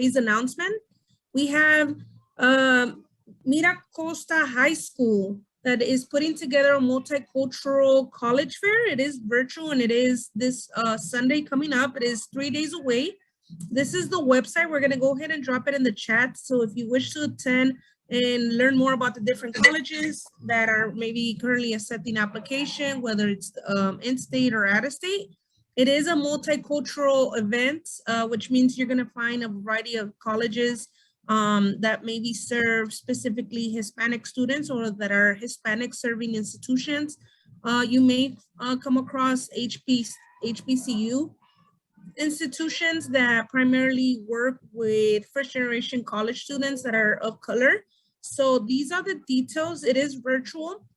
today's announcement. We have Mira Costa High School that is putting together a multicultural college fair. It is virtual and it is this Sunday coming up. It is 3 days away. This is the website. We're gonna go ahead and drop it in the chat. So if you wish to attend and learn more about the different colleges that are maybe currently accepting application, whether it's in-state or out-of-state, it is a multicultural event, which means you're gonna find a variety of colleges that maybe serve specifically Hispanic students or that are Hispanic serving institutions. You may come across HBCU institutions that primarily work with first generation college students that are of color. So these are the details. It is virtual.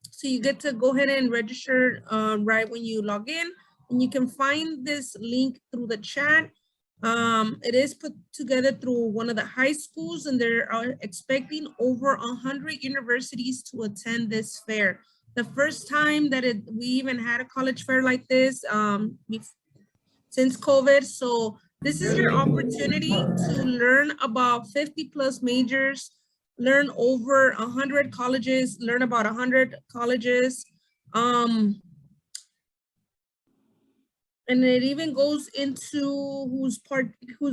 So you get to go ahead and register right when you log in, and you can find this link through the chat. It is put together through one of the high schools, and they are expecting over 100 universities to attend this fair. The first time that we even had a college fair like this since COVID. So this is your opportunity to learn about 50 plus majors, learn over 100 colleges, learn about 100 colleges. And it even goes into who's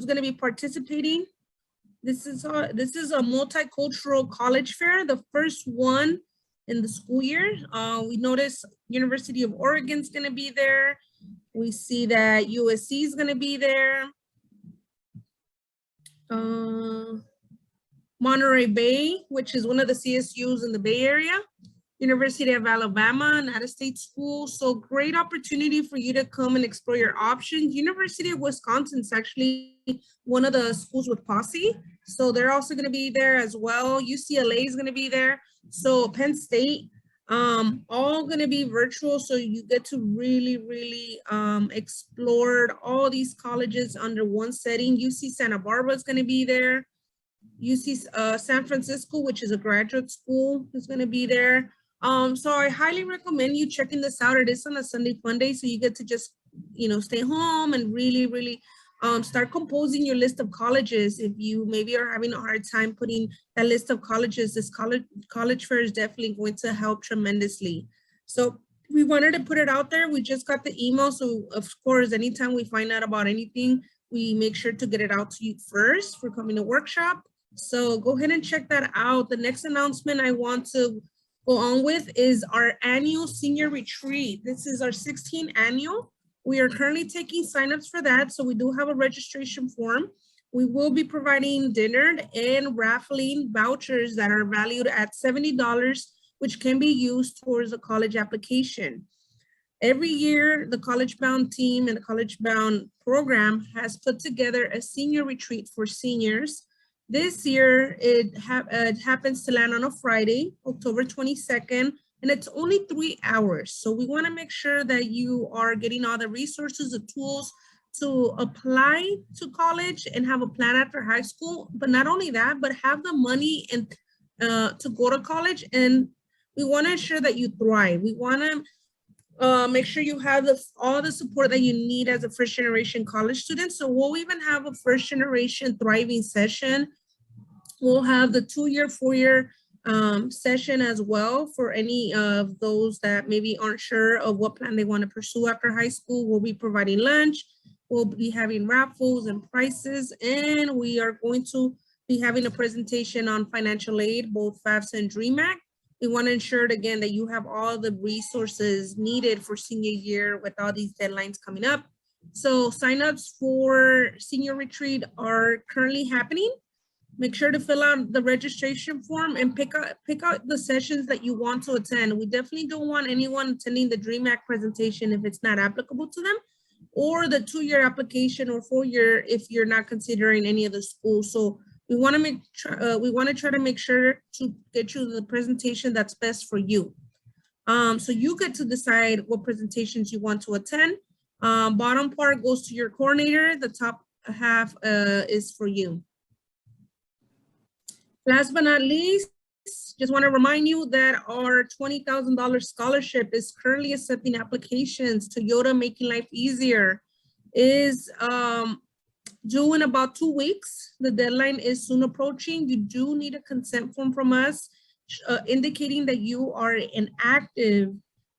going to be participating. This is a multicultural college fair, the first one in the school year. We notice University of Oregon's going to be there. We see that USC is going to be there. Monterey Bay, which is one of the CSUs in the Bay Area. University of Alabama, an out-of-state school. So great opportunity for you to come and explore your options. University of Wisconsin is actually one of the schools with Posse. So they're also going to be there as well. UCLA is going to be there. So Penn State, all going to be virtual. So you get to really explore all these colleges under one setting. UC Santa Barbara is going to be there. UC San Francisco, which is a graduate school, is going to be there. So I highly recommend you checking this out. It is on a Sunday fun day, so you get to just, stay home and really start composing your list of colleges. If you maybe are having a hard time putting that list of colleges, this college fair is definitely going to help tremendously. So we wanted to put it out there. We just got the email. So of course, anytime we find out about anything, we make sure to get it out to you first for coming to workshop. So go ahead and check that out. The next announcement I want to go on with is our annual senior retreat. This is our 16th annual. We are currently taking signups for that. So we do have a registration form. We will be providing dinner and raffling vouchers that are valued at $70, which can be used towards a college application. Every year, the College Bound team and the College Bound program has put together a senior retreat for seniors. This year, it happens to land on a Friday, October 22nd, and it's only 3 hours. So we want to make sure that you are getting all the resources, the tools to apply to college and have a plan after high school. But not only that, but have the money and to go to college. And we want to ensure that you thrive. We want to make sure you have all the support that you need as a first generation college student. So we'll even have a first generation thriving session. We'll have the 2-year, 4-year session as well for any of those that maybe aren't sure of what plan they want to pursue after high school. We'll be providing lunch. We'll be having raffles and prizes, and we are going to be having a presentation on financial aid, both FAFSA and DREAM Act. We want to ensure, again, that you have all the resources needed for senior year with all these deadlines coming up. So signups for senior retreat are currently happening. Make sure to fill out the registration form and pick out the sessions that you want to attend. We definitely don't want anyone attending the DREAM Act presentation if it's not applicable to them, or the 2-year application or 4-year if you're not considering any of the schools. So we want to try to make sure to get you the presentation that's best for you. So you get to decide what presentations you want to attend. Bottom part goes to your coordinator. The top half is for you. Last but not least, just want to remind you that our $20,000 scholarship is currently accepting applications. Toyota Making Life Easier is due in about 2 weeks. The deadline is soon approaching. You do need a consent form from us indicating that you are an active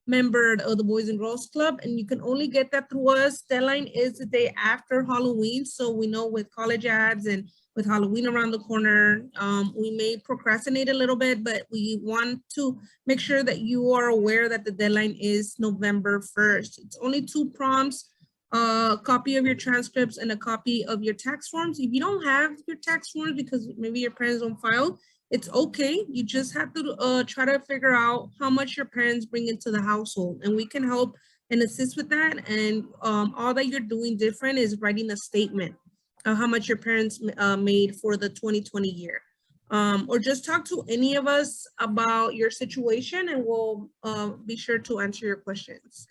member of the Boys and Girls Club, and you can only get that through us. Deadline is the day after Halloween, so we know with college ads and with Halloween around the corner, we may procrastinate a little bit, but we want to make sure that you are aware that the deadline is November 1st. It's only 2 prompts, a copy of your transcripts and a copy of your tax forms. If you don't have your tax forms because maybe your parents don't file, it's okay. You just have to try to figure out how much your parents bring into the household, and we can help and assist with that. And all that you're doing different is writing a statement of how much your parents made for the 2020 year. Or just talk to any of us about your situation and we'll be sure to answer your questions.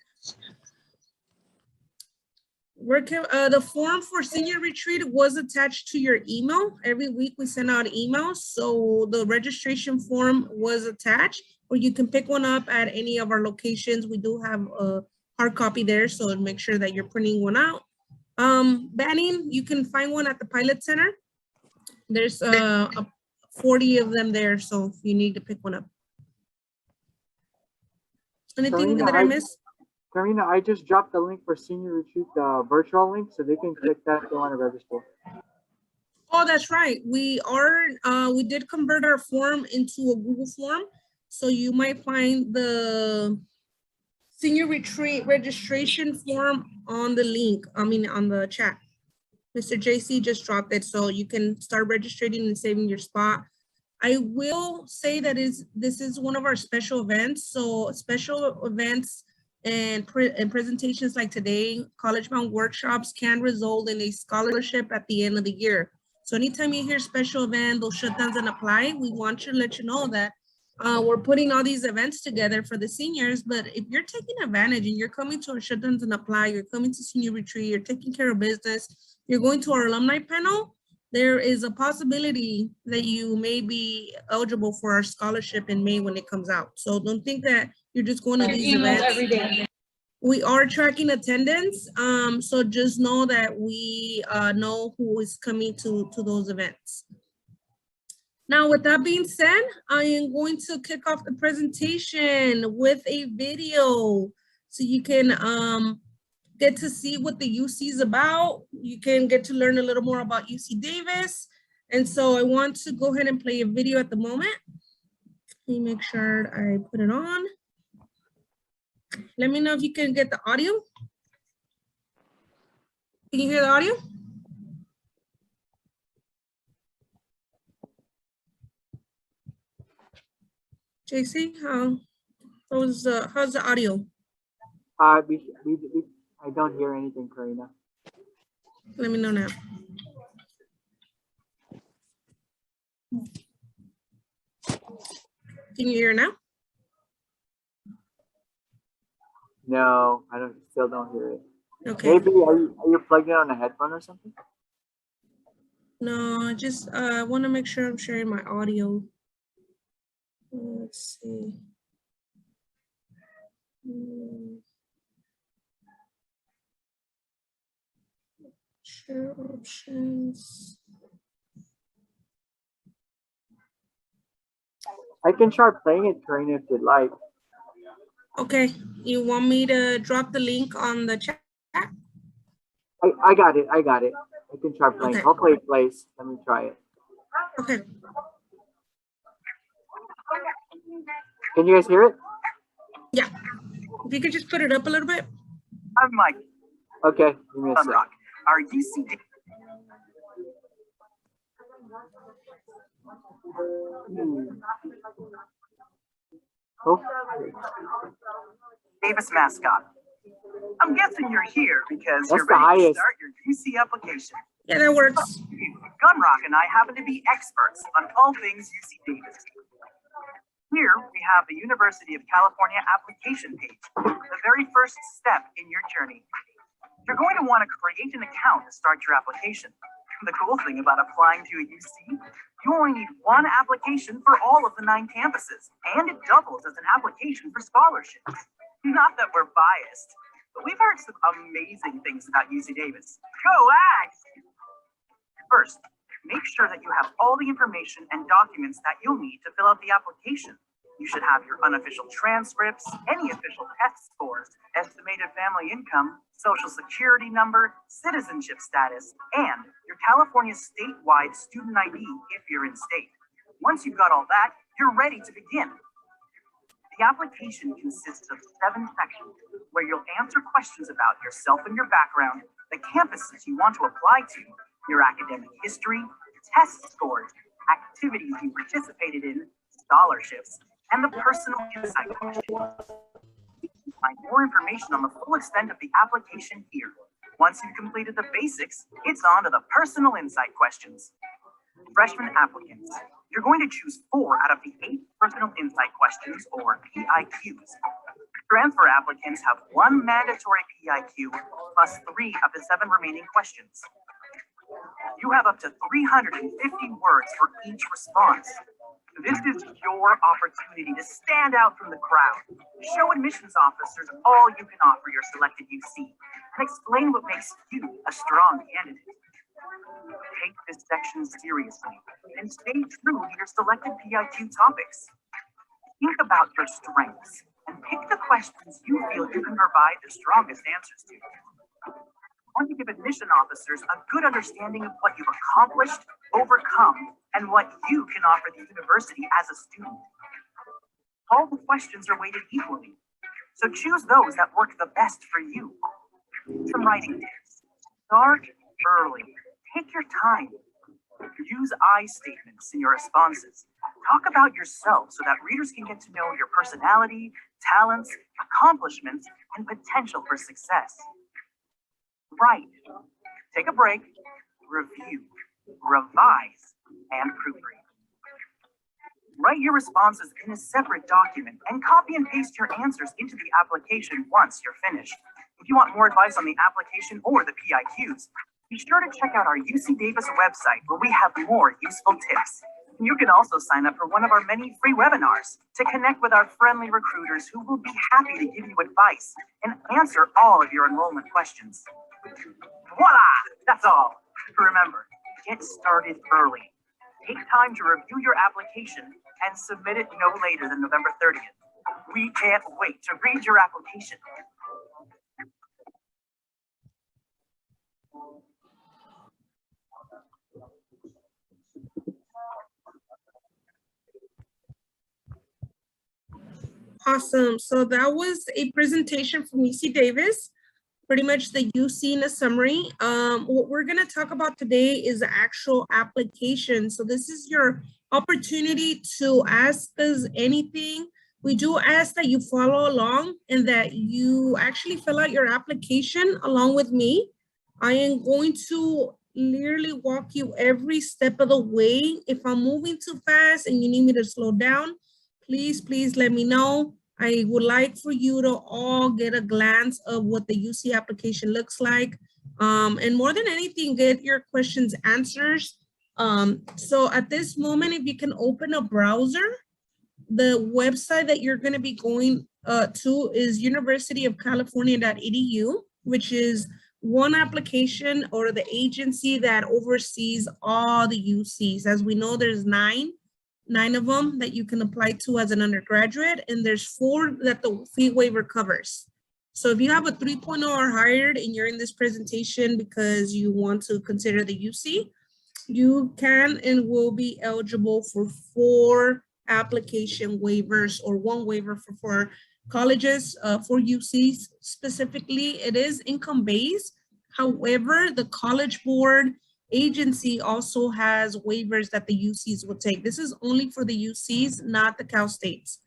The form for senior retreat was attached to your email. Every week we send out emails, so the registration form was attached, or you can pick one up at any of our locations. We do have a hard copy there, so make sure that you're printing one out. Banning, you can find one at the Pilot Center. There's 40 of them there, so if you need to pick one up. Anything that I missed? Karina, I just dropped the link for senior retreat, the virtual link, so they can click that if they want to register. Oh, that's right. We did convert our form into a Google form. So you might find the senior retreat registration form on the link, on the chat. Mr. JC just dropped it, so you can start registering and saving your spot. I will say that this is one of our special events. So special events and presentations like today, College Bound workshops can result in a scholarship at the end of the year. So anytime you hear special event, those shutdowns and apply, we want to let you know that we're putting all these events together for the seniors. But if you're taking advantage and you're coming to our shutdowns and apply, you're coming to senior retreat, you're taking care of business, you're going to our alumni panel, there is a possibility that you may be eligible for our scholarship in May when it comes out. So don't think that you're just going to these events every day. We are tracking attendance, so just know that we know who is coming to those events. Now, with that being said, I am going to kick off the presentation with a video so you can get to see what the UC is about. You can get to learn a little more about UC Davis. And so I want to go ahead and play a video at the moment. Let me make sure I put it on. Let me know if you can get the audio. Can you hear the audio? JC, how's the audio? I don't hear anything, Karina. Let me know now. Can you hear now? No, still don't hear it. Okay. Maybe are you plugged in on a headphone or something? No, I just want to make sure I'm sharing my audio. Let's see. Share options. I can start playing it, Karina, if you'd like. Okay, you want me to drop the link on the chat? I got it. I can try playing. Okay. Hopefully it plays. Let me try it. Okay. Can you guys hear it? Yeah. If you could just put it up a little bit. I'm Mike. Okay. Give me a sec. Our UC Davis mascot. I'm guessing you're here because you're ready to start your UC application. Yeah, that works. Gunrock and I happen to be experts on all things UC Davis. Here we have the University of California application page, the very first step in your journey. You're going to want to create an account to start your application. The cool thing about applying to a UC, you only need one application for all of the 9 campuses, and it doubles as an application for scholarships. Not that we're biased, but we've heard some amazing things about UC Davis. Go Ags! First, make sure that you have all the information and documents that you'll need to fill out the application. You should have your unofficial transcripts, any official test scores, estimated family income, social security number, citizenship status, and your California statewide student ID if you're in state. Once you've got all that, you're ready to begin. The application consists of 7 sections where you'll answer questions about yourself and your background, the campuses you want to apply to, your academic history, test scores, activities you participated in, scholarships, and the personal insight questions. Find more information on the full extent of the application here. Once you've completed the basics, it's on to the personal insight questions. Freshman applicants, you're going to choose 4 out of the 8 personal insight questions, or PIQs. Transfer applicants have 1 mandatory PIQ plus 3 of the 7 remaining questions. You have up to 350 words for each response. This is your opportunity to stand out from the crowd. Show admissions officers all you can offer your selected UC and explain what makes you a strong candidate. Take this section seriously and stay true to your selected PIQ topics. Think about your strengths and pick the questions you feel you can provide the strongest answers to. I want to give admission officers a good understanding of what you've accomplished, overcome, and what you can offer the university as a student. All the questions are weighted equally, so choose those that work the best for you. Some writing tips. Start early. Take your time. Use I statements in your responses. Talk about yourself so that readers can get to know your personality, talents, accomplishments, and potential for success. Write. Take a break. Review. Revise. And proofread. Write your responses in a separate document and copy and paste your answers into the application once you're finished. If you want more advice on the application or the PIQs, be sure to check out our UC Davis website where we have more useful tips. You can also sign up for one of our many free webinars to connect with our friendly recruiters who will be happy to give you advice and answer all of your enrollment questions. Voila! That's all. Remember, get started early. Take time to review your application and submit it no later than November 30th. We can't wait to read your application. Awesome. So that was a presentation from UC Davis, pretty much the UC in a summary. What we're going to talk about today is the actual application. So this is your opportunity to ask us anything. We do ask that you follow along and that you actually fill out your application along with me. I am going to literally walk you every step of the way. If I'm moving too fast and you need me to slow down, please let me know. I would like for you to all get a glance of what the UC application looks like. And more than anything, get your questions answers. So at this moment, if you can open a browser, the website that you're going to be going to is universityofcalifornia.edu, which is one application or the agency that oversees all the UCs. As we know, there's nine of them that you can apply to as an undergraduate, and there's 4 that the fee waiver covers. So if you have a 3.0 or higher and you're in this presentation because you want to consider the UC, you can and will be eligible for 4 application waivers or 1 waiver for 4 colleges. For UCs specifically, it is income-based. However, the College Board agency also has waivers that the UCs will take. This is only for the UCs, not the Cal States.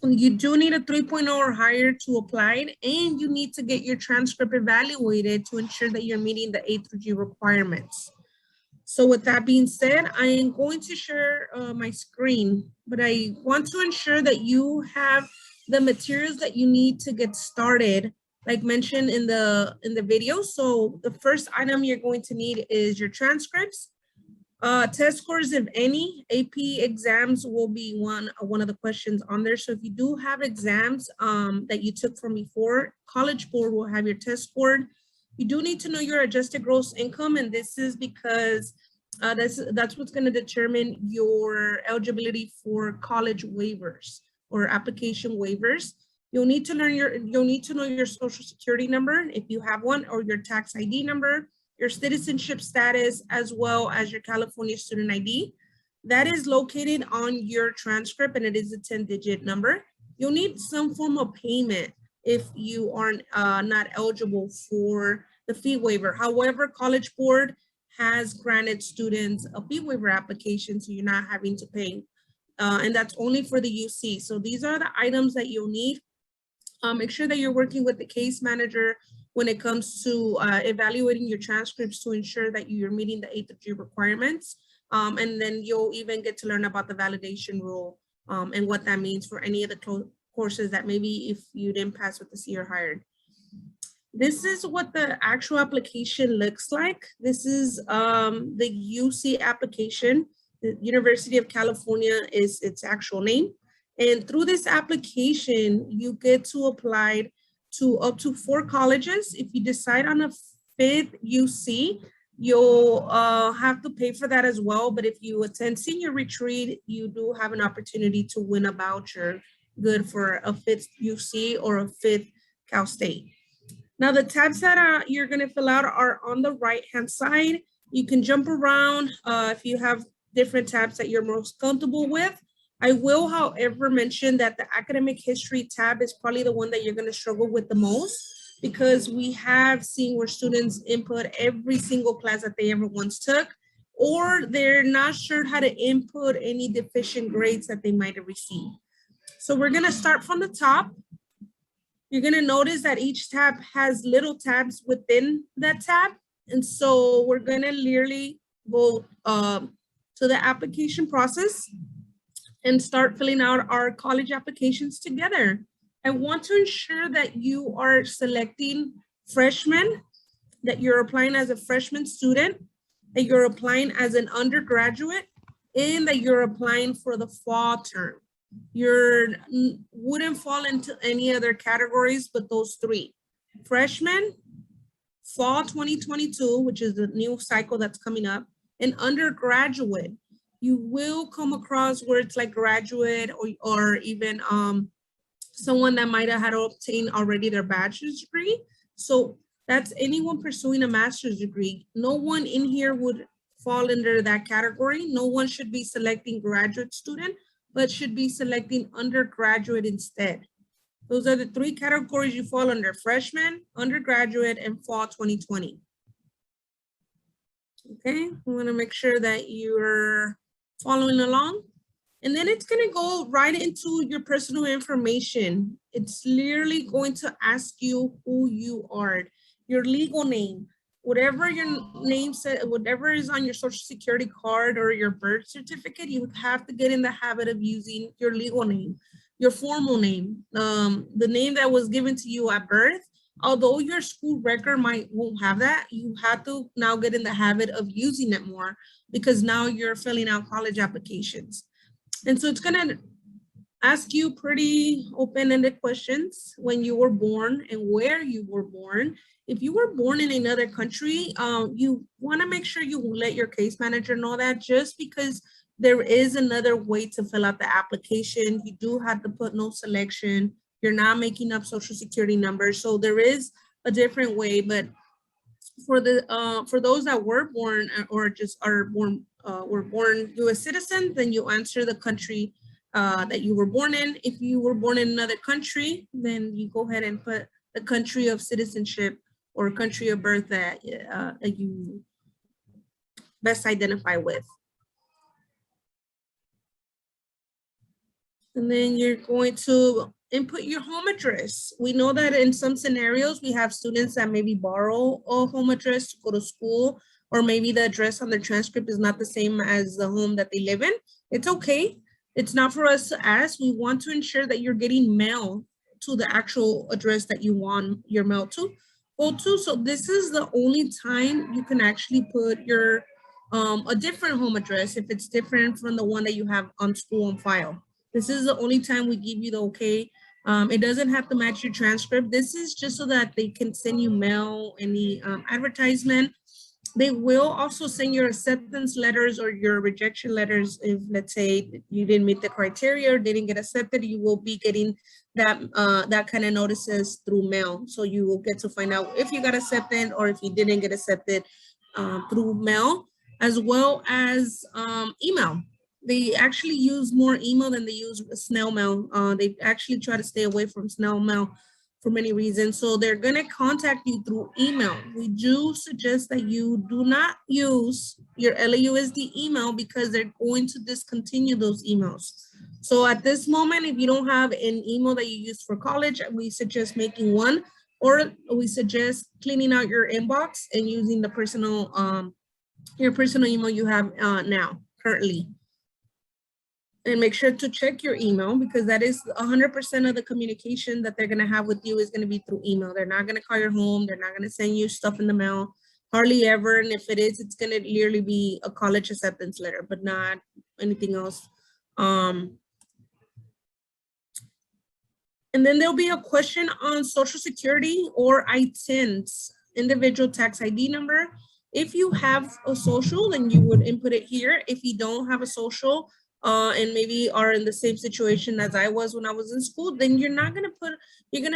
You do need a 3.0 or higher to apply, and you need to get your transcript evaluated to ensure that you're meeting the A through G requirements. So with that being said, I am going to share my screen, but I want to ensure that you have the materials that you need to get started, like mentioned in the video. So the first item you're going to need is your transcripts, test scores, if any. AP exams will be one of the questions on there. So if you do have exams that you took from before, College Board will have your test score. You do need to know your adjusted gross income, and this is because that's what's going to determine your eligibility for college waivers or application waivers. You'll need to know your social security number if you have one, or your tax ID number, your citizenship status, as well as your California student ID. That is located on your transcript, and it is a 10-digit number. You'll need some form of payment if you are not eligible for the fee waiver. However, College Board has granted students a fee waiver application, so you're not having to pay. And that's only for the UC. So these are the items that you'll need. Make sure that you're working with the case manager when it comes to evaluating your transcripts to ensure that you're meeting the 8th requirements. And then you'll even get to learn about the validation rule and what that means for any of the courses that maybe if you didn't pass with the C or higher. This is what the actual application looks like. This is the UC application. The University of California is its actual name. And through this application, you get to apply to up to 4 colleges. If you decide on a 5th UC, you'll have to pay for that as well. But if you attend senior retreat, you do have an opportunity to win a voucher good for a 5th UC or a 5th Cal State. Now the tabs that you're gonna fill out are on the right-hand side. You can jump around if you have different tabs that you're most comfortable with. I will, however, mention that the academic history tab is probably the one that you're gonna struggle with the most, because we have seen where students input every single class that they ever once took, or they're not sure how to input any deficient grades that they might have received. So we're gonna start from the top. You're gonna notice that each tab has little tabs within that tab. And so we're gonna literally go to the application process and start filling out our college applications together. I want to ensure that you are selecting freshmen, that you're applying as a freshman student, that you're applying as an undergraduate, and that you're applying for the fall term. You wouldn't fall into any other categories but those 3. Freshman, fall 2022, which is the new cycle that's coming up, and undergraduate. You will come across words like graduate or even someone that might have had obtained already their bachelor's degree. So that's anyone pursuing a master's degree. No one in here would fall under that category. No one should be selecting graduate student, but should be selecting undergraduate instead. Those are the 3 categories you fall under: freshman, undergraduate, and fall 2020. Okay, we wanna make sure that you're following along. And then it's gonna go right into your personal information. It's literally going to ask you who you are, your legal name, whatever your name said, whatever is on your social security card or your birth certificate, you have to get in the habit of using your legal name, your formal name, the name that was given to you at birth. Although your school record won't have that, you have to now get in the habit of using it more, because now you're filling out college applications. And so it's gonna ask you pretty open-ended questions: when you were born and where you were born. If you were born in another country, you wanna make sure you let your case manager know that, just because there is another way to fill out the application. You do have to put no selection. You're not making up social security numbers. So there is a different way, but for those that were born or just were born US citizens, then you answer the country that you were born in. If you were born in another country, then you go ahead and put the country of citizenship or country of birth that you best identify with. And then you're going to input your home address. We know that in some scenarios, we have students that maybe borrow a home address to go to school, or maybe the address on their transcript is not the same as the home that they live in. It's okay. It's not for us to ask. We want to ensure that you're getting mail to the actual address that you want your mail to go to. So this is the only time you can actually put your a different home address if it's different from the one that you have on school on file. This is the only time we give you the okay It doesn't have to match your transcript. This is just so that they can send you mail, any advertisement. They will also send your acceptance letters or your rejection letters. If, let's say, you didn't meet the criteria or didn't get accepted, you will be getting that kind of notices through mail. So you will get to find out if you got accepted or if you didn't get accepted through mail, as well as email. They actually use more email than they use snail mail. They actually try to stay away from snail mail for many reasons. So they're gonna contact you through email. We do suggest that you do not use your LAUSD email because they're going to discontinue those emails. So at this moment, if you don't have an email that you use for college, we suggest making one, or we suggest cleaning out your inbox and using the personal, your personal email you have now, currently. And make sure to check your email because that is 100% of the communication that they're gonna have with you is gonna be through email. They're not gonna call your home. They're not gonna send you stuff in the mail, hardly ever. And if it is, it's gonna literally be a college acceptance letter, but not anything else. And then there'll be a question on Social Security or ITINs, individual tax ID number. If you have a social, then you would input it here. If you don't have a social, and maybe are in the same situation as I was when I was in school, then you're gonna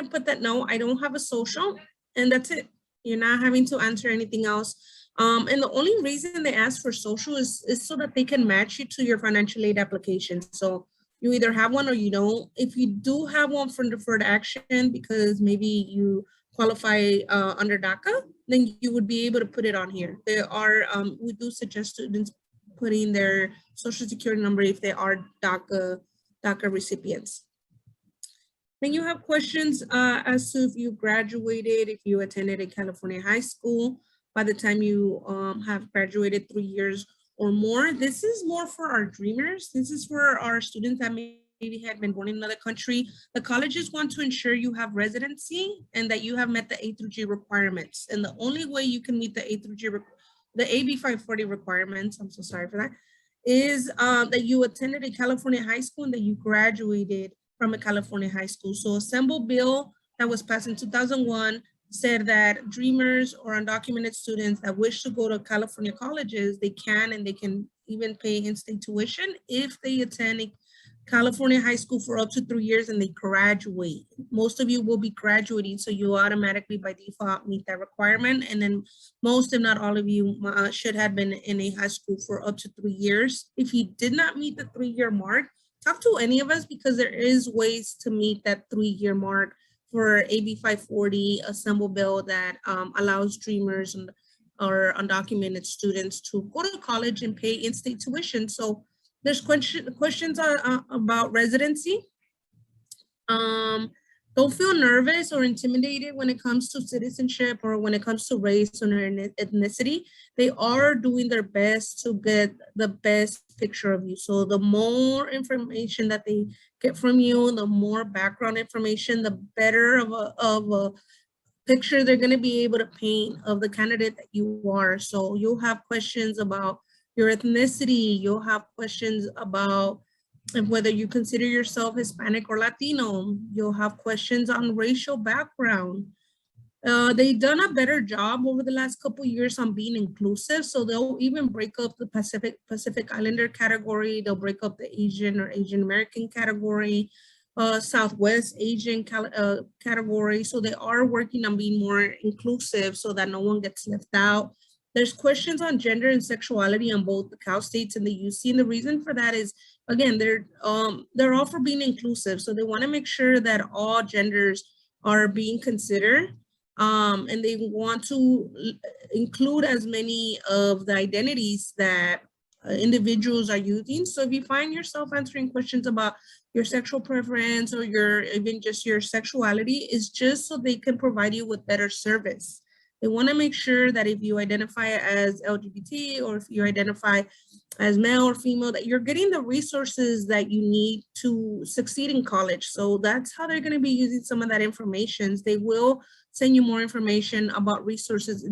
put that no, I don't have a social, and that's it. You're not having to answer anything else. And the only reason they ask for social is so that they can match you to your financial aid application. So you either have one or you don't. If you do have one for deferred action because maybe you qualify under DACA, then you would be able to put it on here. There are, we do suggest students putting their social security number if they are DACA recipients. Then you have questions as to if you graduated, if you attended a California high school by the time you have graduated 3 years or more. This is more for our dreamers. This is for our students that maybe had been born in another country. The colleges want to ensure you have residency and that you have met the A through G requirements. And the only way you can meet the A through G the AB 540 requirements, I'm so sorry for that, is that you attended a California high school and that you graduated from a California high school. So a Assemble bill that was passed in 2001 said that dreamers or undocumented students that wish to go to California colleges, they can, and they can even pay in-state tuition if they attend a California high school for up to 3 years and they graduate. Most of you will be graduating, so you automatically by default meet that requirement. And then most, if not all of you, should have been in a high school for up to 3 years. If you did not meet the 3-year mark, talk to any of us because there is ways to meet that 3-year mark for AB 540 Assemble bill that allows dreamers or undocumented students to go to college and pay in-state tuition. So there's questions about residency. Don't feel nervous or intimidated when it comes to citizenship or when it comes to race or ethnicity. They are doing their best to get the best picture of you. So the more information that they get from you, the more background information, the better of a picture they're going to be able to paint of the candidate that you are. So you'll have questions about your ethnicity, you'll have questions about whether you consider yourself Hispanic or Latino, you'll have questions on racial background. They've done a better job over the last couple of years on being inclusive. So they'll even break up the Pacific Islander category, they'll break up the Asian or Asian American category, Southwest Asian category. So they are working on being more inclusive so that no one gets left out. There's questions on gender and sexuality on both the Cal States and the UC. And the reason for that is, again, they're all for being inclusive. So they want to make sure that all genders are being considered. And they want to include as many of the identities that individuals are using. So if you find yourself answering questions about your sexual preference or even just your sexuality, it's just so they can provide you with better service. They want to make sure that if you identify as LGBT or if you identify as male or female, that you're getting the resources that you need to succeed in college. So that's how they're going to be using some of that information. They will send you more information about resources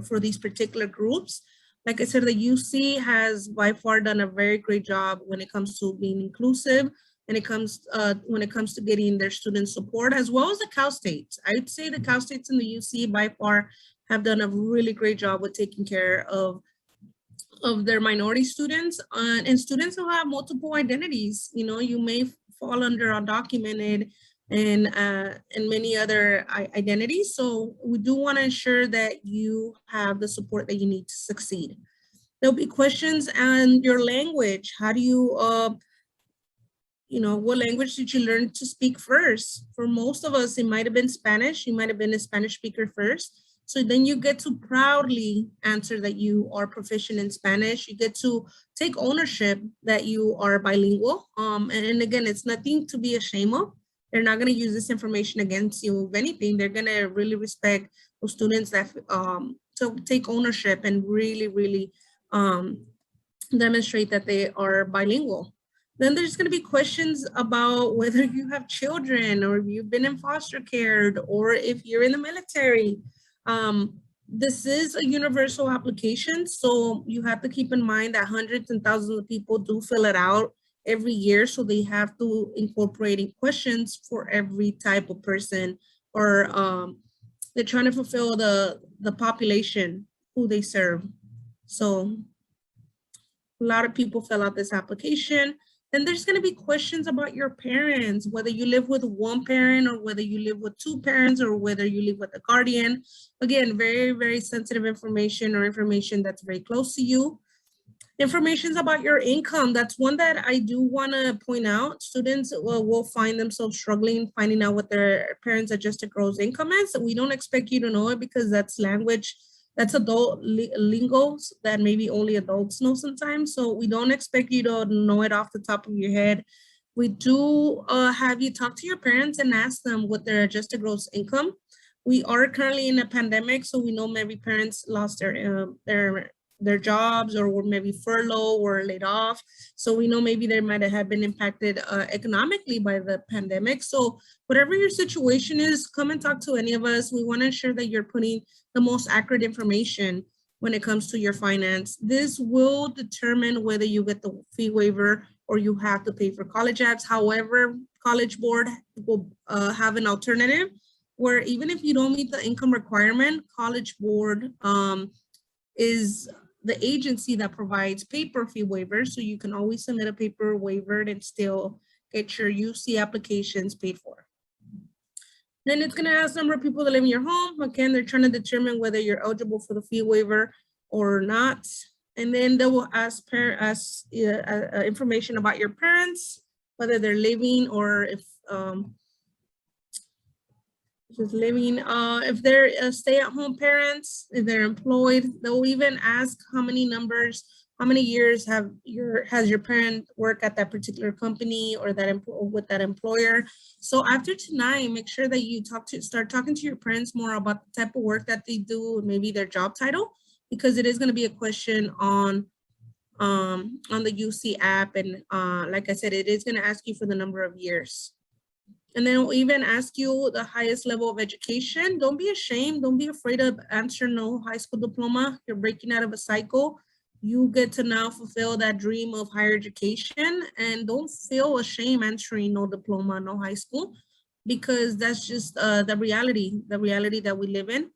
for these particular groups. Like I said, the UC has by far done a very great job when it comes to being inclusive and when it comes to getting their student support, as well as the Cal States. I'd say the Cal States and the UC by far have done a really great job with taking care of their minority students and students who have multiple identities. You know, you may fall under undocumented and many other identities. So we do want to ensure that you have the support that you need to succeed. There'll be questions on your language. How do you, what language did you learn to speak first? For most of us, it might have been Spanish. You might have been a Spanish speaker first. So then you get to proudly answer that you are proficient in Spanish. You get to take ownership that you are bilingual. And again, it's nothing to be ashamed of. They're not going to use this information against you. If anything, they're going to really respect those students that to take ownership and really demonstrate that they are bilingual. Then there's going to be questions about whether you have children or if you've been in foster care or if you're in the military. This is a universal application, so you have to keep in mind that hundreds and thousands of people do fill it out every year, so they have to incorporate questions for every type of person, or they're trying to fulfill the population who they serve. So a lot of people fill out this application. Then there's going to be questions about your parents, whether you live with one parent or whether you live with two parents or whether you live with a guardian. Again, very sensitive information or information that's very close to you. Information about your income. That's one that I do want to point out. Students will find themselves struggling finding out what their parents' adjusted gross income is. We don't expect you to know it because that's language. That's adult lingo that maybe only adults know sometimes. So we don't expect you to know it off the top of your head. We do have you talk to your parents and ask them what their adjusted gross income. We are currently in a pandemic, so we know maybe parents lost their jobs or were maybe furloughed or laid off. So we know maybe they might have been impacted economically by the pandemic. So whatever your situation is, come and talk to any of us. We want to ensure that you're putting the most accurate information when it comes to your finance. This will determine whether you get the fee waiver or you have to pay for college apps. However, College Board will have an alternative where even if you don't meet the income requirement, College Board is the agency that provides paper fee waivers. So you can always submit a paper waiver and still get your UC applications paid for. Then it's going to ask the number of people that live in your home. Again, they're trying to determine whether you're eligible for the fee waiver or not. And then they will ask information about your parents, whether they're living or if just living. If they're stay-at-home parents, if they're employed, they'll even ask how many years has your parent worked at that particular company or with that employer. So after tonight, make sure that you start talking to your parents more about the type of work that they do, maybe their job title, because it is going to be a question on the UC app. And like I said, it is going to ask you for the number of years. And then it'll even ask you the highest level of education. Don't be ashamed. Don't be afraid to answer no high school diploma. You're breaking out of a cycle. You get to now fulfill that dream of higher education, and don't feel ashamed answering no diploma, no high school, because that's just the reality that we live in.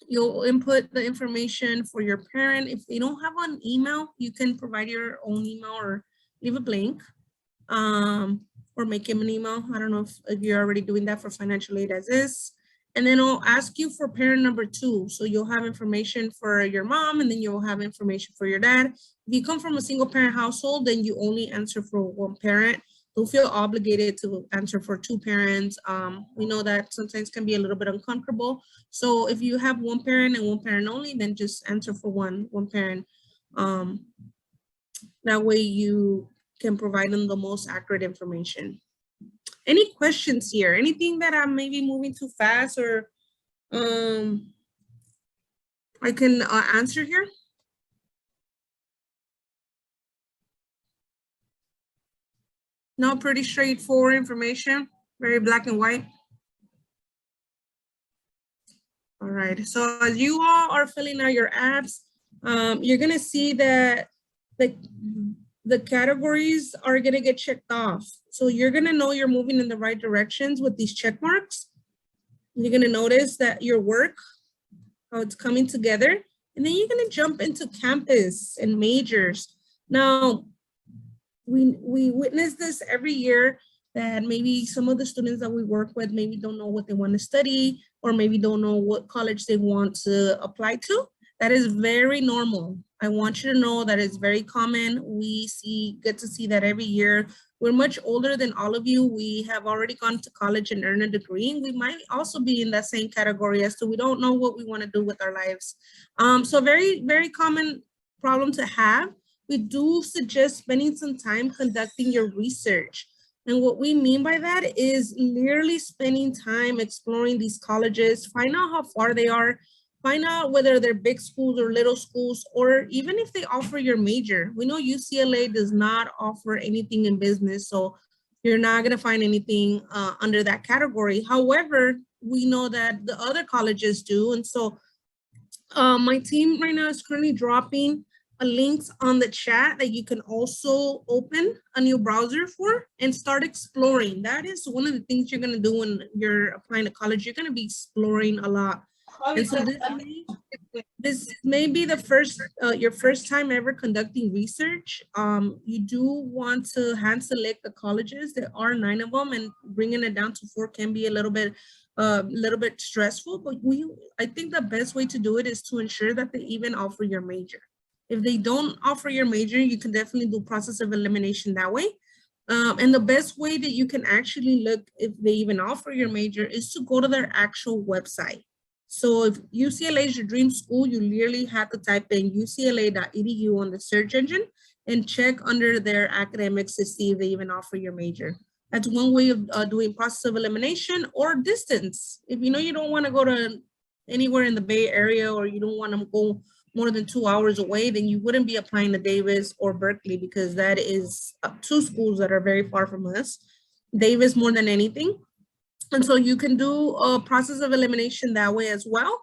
You'll input the information for your parent. If they don't have an email, you can provide your own email or leave a blank or make him an email. I don't know if you're already doing that for financial aid as is. And then I'll ask you for parent number 2. So you'll have information for your mom, and then you'll have information for your dad. If you come from a single parent household, then you only answer for one parent. Don't feel obligated to answer for 2 parents. We know that sometimes can be a little bit uncomfortable. So if you have one parent and one parent only, then just answer for one parent. That way you can provide them the most accurate information. Any questions here? Anything that I'm maybe moving too fast or I can answer here? No, pretty straightforward information, very black and white. All right, so as you all are filling out your apps, you're gonna see that the the categories are gonna get checked off. So you're gonna know you're moving in the right directions with these check marks. You're gonna notice that your work, how it's coming together, and then you're gonna jump into campus and majors. Now, we witness this every year that maybe some of the students that we work with maybe don't know what they want to study or maybe don't know what college they want to apply to. That is very normal. I want you to know that it's very common. We get to see that every year. We're much older than all of you. We have already gone to college and earned a degree. We might also be in that same category as to we don't know what we want to do with our lives. So very, very common problem to have. We do suggest spending some time conducting your research. And what we mean by that is literally spending time exploring these colleges, find out how far they are, find out whether they're big schools or little schools, or even if they offer your major. We know UCLA does not offer anything in business, so you're not gonna find anything under that category. However, we know that the other colleges do. And so my team right now is currently dropping links on the chat that you can also open a new browser for and start exploring. That is one of the things you're gonna do when you're applying to college. You're gonna be exploring a lot. And so this may be the first, your first time ever conducting research. You do want to hand select the colleges. There are 9 of them, and bringing it down to 4 can be a little bit stressful, but I think the best way to do it is to ensure that they even offer your major. If they don't offer your major, you can definitely do process of elimination that way. And the best way that you can actually look if they even offer your major is to go to their actual website. So if UCLA is your dream school, you literally have to type in ucla.edu on the search engine and check under their academics to see if they even offer your major. That's one way of doing process of elimination, or distance. If you know you don't want to go to anywhere in the Bay Area, or you don't want to go more than 2 hours away, then you wouldn't be applying to Davis or Berkeley, because that is 2 schools that are very far from us. Davis more than anything. And so you can do a process of elimination that way as well.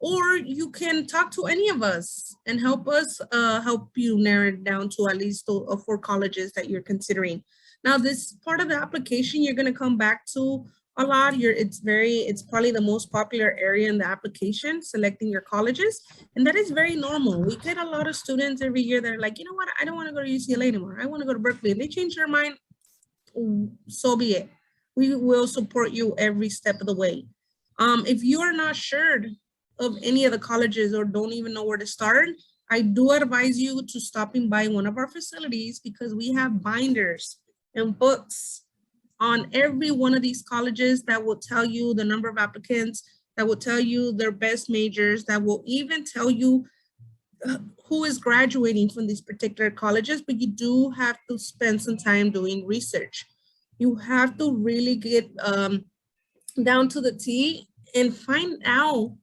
Or you can talk to any of us and help us help you narrow it down to at least 4 colleges that you're considering. Now, this part of the application you're going to come back to a lot. It's probably the most popular area in the application, selecting your colleges. And that is very normal. We get a lot of students every year that are like, you know what, I don't want to go to UCLA anymore. I want to go to Berkeley. If they change their mind, so be it. We will support you every step of the way. If you are not sure of any of the colleges or don't even know where to start, I do advise you to stopping by one of our facilities, because we have binders and books on every one of these colleges that will tell you the number of applicants, that will tell you their best majors, that will even tell you who is graduating from these particular colleges. But you do have to spend some time doing research. You have to really get down to the T and find out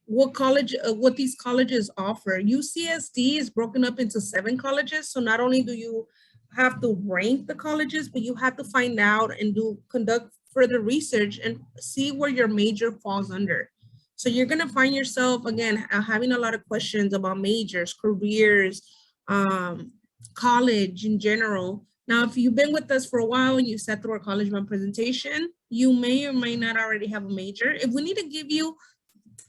what these colleges offer. UCSD is broken up into 7 colleges. So not only do you have to rank the colleges, but you have to find out and conduct further research and see where your major falls under. So you're gonna find yourself, again, having a lot of questions about majors, careers, college in general. Now, if you've been with us for a while and you sat through our college bound presentation, you may or may not already have a major. If we need to give you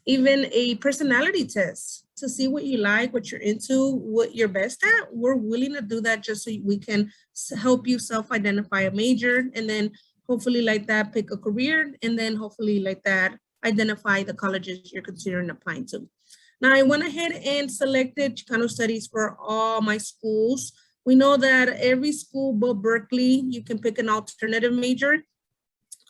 even a personality test to see what you like, what you're into, what you're best at, we're willing to do that just so we can help you self-identify a major, and then hopefully like that pick a career, and then hopefully like that identify the colleges you're considering applying to. Now, I went ahead and selected Chicano Studies for all my schools. We know that every school but Berkeley, you can pick an alternative major.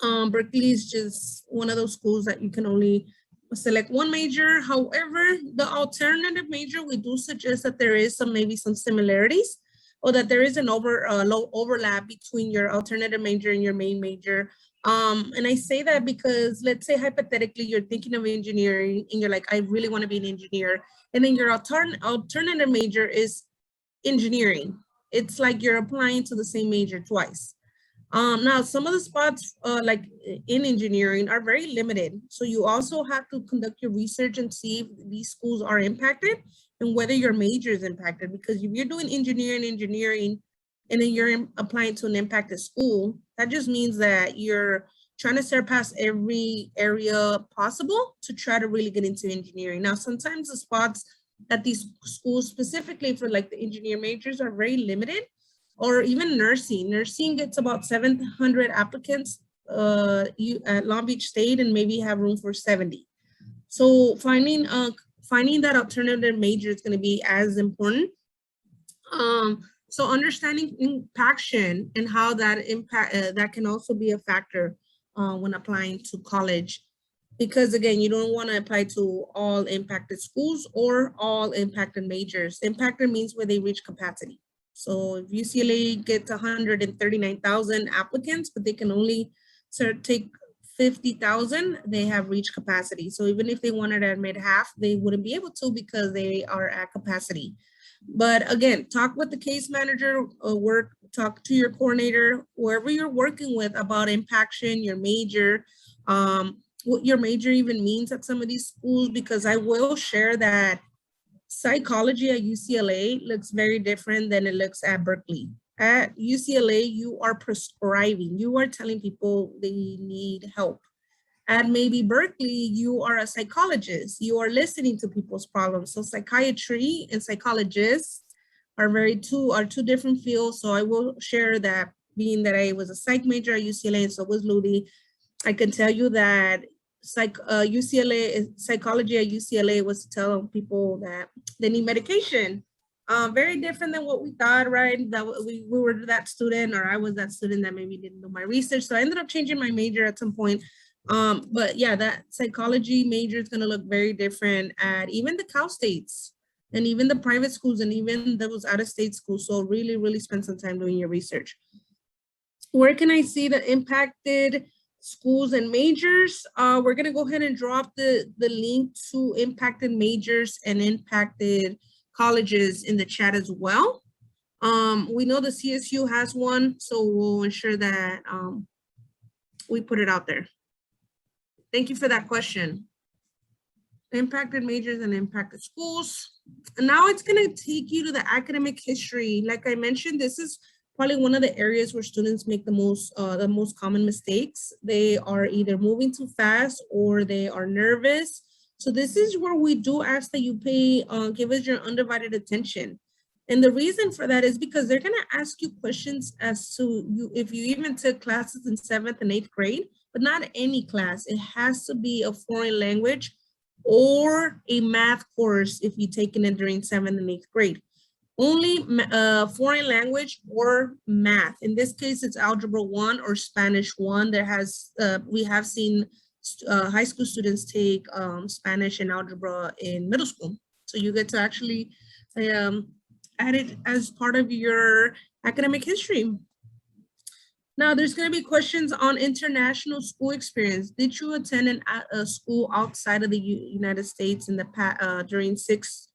Berkeley is just one of those schools that you can only select one major. However, the alternative major, we do suggest that there is maybe some similarities, or that there is an low overlap between your alternative major and your main major. And I say that because, let's say hypothetically, you're thinking of engineering and you're like, I really want to be an engineer. And then your alternative major is engineering. It's like you're applying to the same major twice. Now, some of the spots like in engineering are very limited. So you also have to conduct your research and see if these schools are impacted and whether your major is impacted. Because if you're doing engineering, and then you're applying to an impacted school, that just means that you're trying to surpass every area possible to try to really get into engineering. Now, sometimes the spots at these schools, specifically for like the engineer majors, are very limited, or even nursing. Nursing gets about 700 applicants at Long Beach State, and maybe have room for 70. So finding that alternative major is going to be as important. So understanding impaction and how that impact that can also be a factor when applying to college, because again, you don't want to apply to all impacted schools or all impacted majors. Impacted means where they reach capacity. So if UCLA gets 139,000 applicants, but they can only take 50,000, they have reached capacity. So even if they wanted to admit half, they wouldn't be able to because they are at capacity. But again, talk with the case manager, talk to your coordinator, whoever you're working with about impaction, your major, what your major even means at some of these schools, because I will share that psychology at UCLA looks very different than it looks at Berkeley. At UCLA, you are prescribing, you are telling people they need help. At maybe Berkeley, you are a psychologist, you are listening to people's problems. So psychiatry and psychologists are two different fields. So I will share that, being that I was a psych major at UCLA and so was Ludi, I can tell you that psychology at UCLA was to tell people that they need medication. Very different than what we thought, right? That we were that student, or I was that student that maybe didn't do my research. So I ended up changing my major at some point. But yeah, that psychology major is going to look very different at even the Cal States and even the private schools and even those out-of-state schools. So really, really spend some time doing your research. Where can I see the impacted schools and majors? We're going to go ahead and drop the link to impacted majors and impacted colleges in the chat as well. We know the CSU has one, so we'll ensure that we put it out there. Thank you for that question. Impacted majors and impacted schools. And now it's going to take you to the academic history. Like I mentioned, this is probably one of the areas where students make the most common mistakes. They are either moving too fast or they are nervous. So this is where we do ask that you give us your undivided attention. And the reason for that is because they're going to ask you questions as to if you even took classes in 7th and 8th grade, but not any class. It has to be a foreign language or a math course if you've taken it during 7th and 8th grade. Only foreign language or math. In this case, it's Algebra 1 or Spanish 1. We have seen high school students take Spanish and algebra in middle school. So you get to actually add it as part of your academic history. Now, there's going to be questions on international school experience. Did you attend a school outside of the United States in the during sixth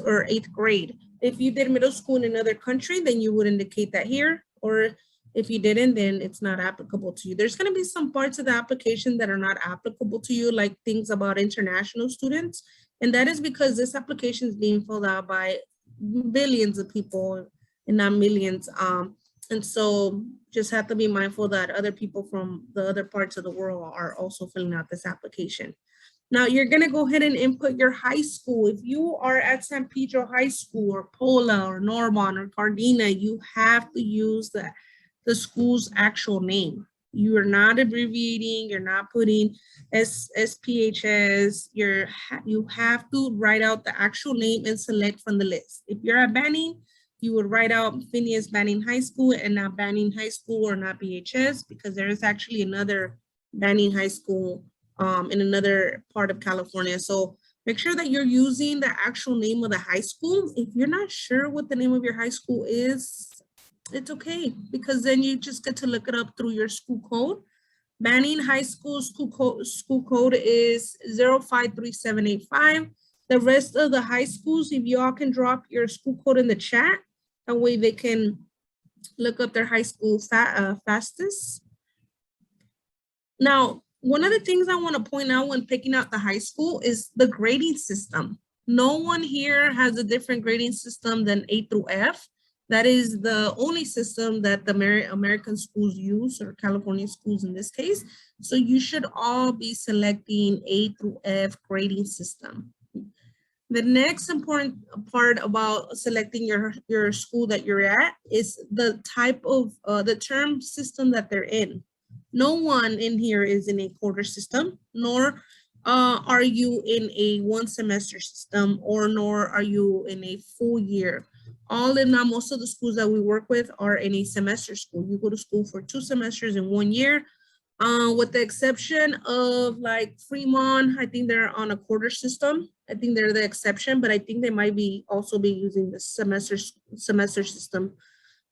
or 8th grade? If you did middle school in another country, then you would indicate that here. Or if you didn't, then it's not applicable to you. There's going to be some parts of the application that are not applicable to you, like things about international students. And that is because this application is being filled out by billions of people and not millions. And so just have to be mindful that other people from the other parts of the world are also filling out this application. Now you're gonna go ahead and input your high school. If you are at San Pedro High School or Pola or Norman or Gardena, you have to use the school's actual name. You are not abbreviating, you're not putting SPHS, you have to write out the actual name and select from the list. If you're at Banning, you would write out Phineas Banning High School and not Banning High School or not BHS, because there is actually another Banning High School in another part of California. So make sure that you're using the actual name of the high school. If you're not sure what the name of your high school is, it's okay, because then you just get to look it up through your school code. Banning High School school code is 053785. The rest of the high schools, if you all can drop your school code in the chat, that way they can look up their high school fastest. Now, one of the things I want to point out when picking out the high school is the grading system. No one here has a different grading system than A through F. That is the only system that the American schools use, or California schools in this case. So you should all be selecting A through F grading system. The next important part about selecting your school that you're at is the type of, the term system that they're in. No one in here is in a quarter system, nor are you in a one semester system, or nor are you in a full year. All in all, most of the schools that we work with are in a semester school. You go to school for 2 semesters in 1 year, with the exception of like Fremont. I think they're on a quarter system. I think they're the exception, but I think they might be also be using the semester system.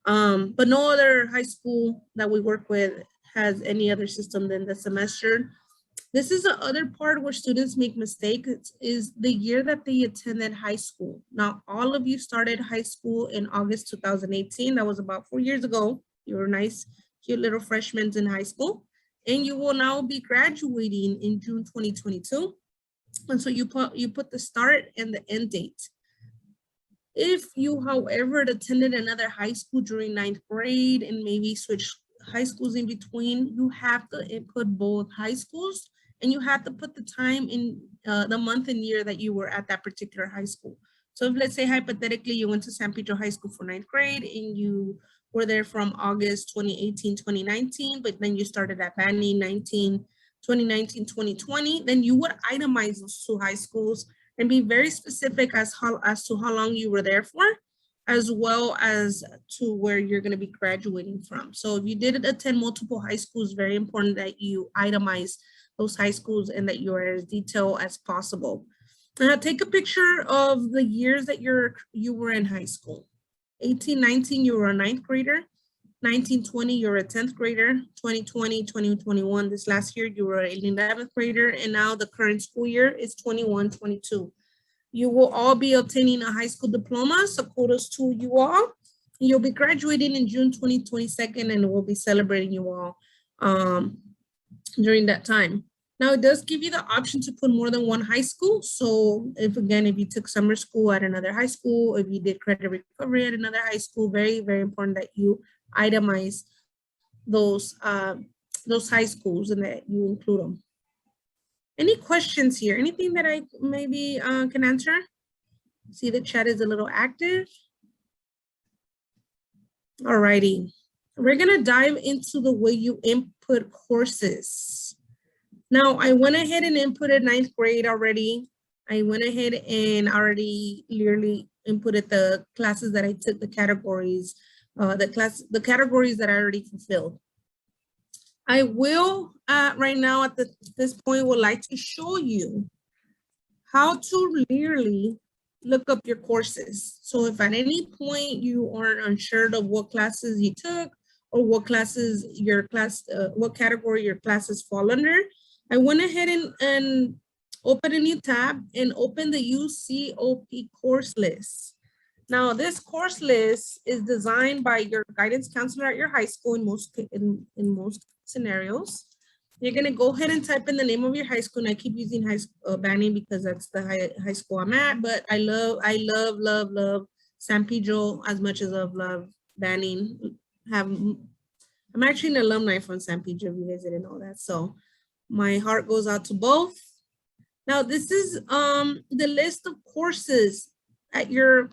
But no other high school that we work with has any other system than the semester. This is the other part where students make mistakes, is the year that they attended high school. Now, all of you started high school in August 2018. That was about 4 years ago. You were nice, cute little freshmen in high school. And you will now be graduating in June 2022. And so you put the start and the end date. If you, however, attended another high school during 9th grade and maybe switched high schools in between, you have to input both high schools, and you have to put the time in the month and year that you were at that particular high school. So if, let's say hypothetically you went to San Pedro High School for 9th grade and you were there from August 2018, 2019, but then you started at Banning 2019, 2020, then you would itemize those 2 high schools and be very specific as to how long you were there for, as well as to where you're going to be graduating from. So if you did attend multiple high schools, very important that you itemize those high schools and that you are as detailed as possible. Take a picture of the years that you were in high school. 18-19, you were a 9th grader. 19-20, you're a 10th grader. 2020, 2021, this last year, you were an 11th grader. And now the current school year is 21-22. You will all be obtaining a high school diploma, so kudos to you all. You'll be graduating in June 2022, and we'll be celebrating you all during that time. Now, it does give you the option to put more than one high school. So if you took summer school at another high school, if you did credit recovery at another high school, very, very important that you itemize those high schools and that you include them. Any questions here? Anything that I maybe can answer? See, the chat is a little active. All righty. We're gonna dive into the way you input courses. Now, I went ahead and inputted 9th grade already. I went ahead and already literally inputted the classes that I took, the categories, the categories that I already fulfilled. I will, right now at this point, would like to show you how to literally look up your courses. So if at any point you are unsure of what classes you took or what classes what category your classes fall under, I went ahead and open a new tab and open the UCOP course list. Now, this course list is designed by your guidance counselor at your high school in most scenarios. You're gonna go ahead and type in the name of your high school, and I keep using Banning because that's the high school I'm at, but I love San Pedro as much as I love Banning. I'm actually an alumni from San Pedro, if you guys didn't know that, so my heart goes out to both. Now, this is the list of courses at your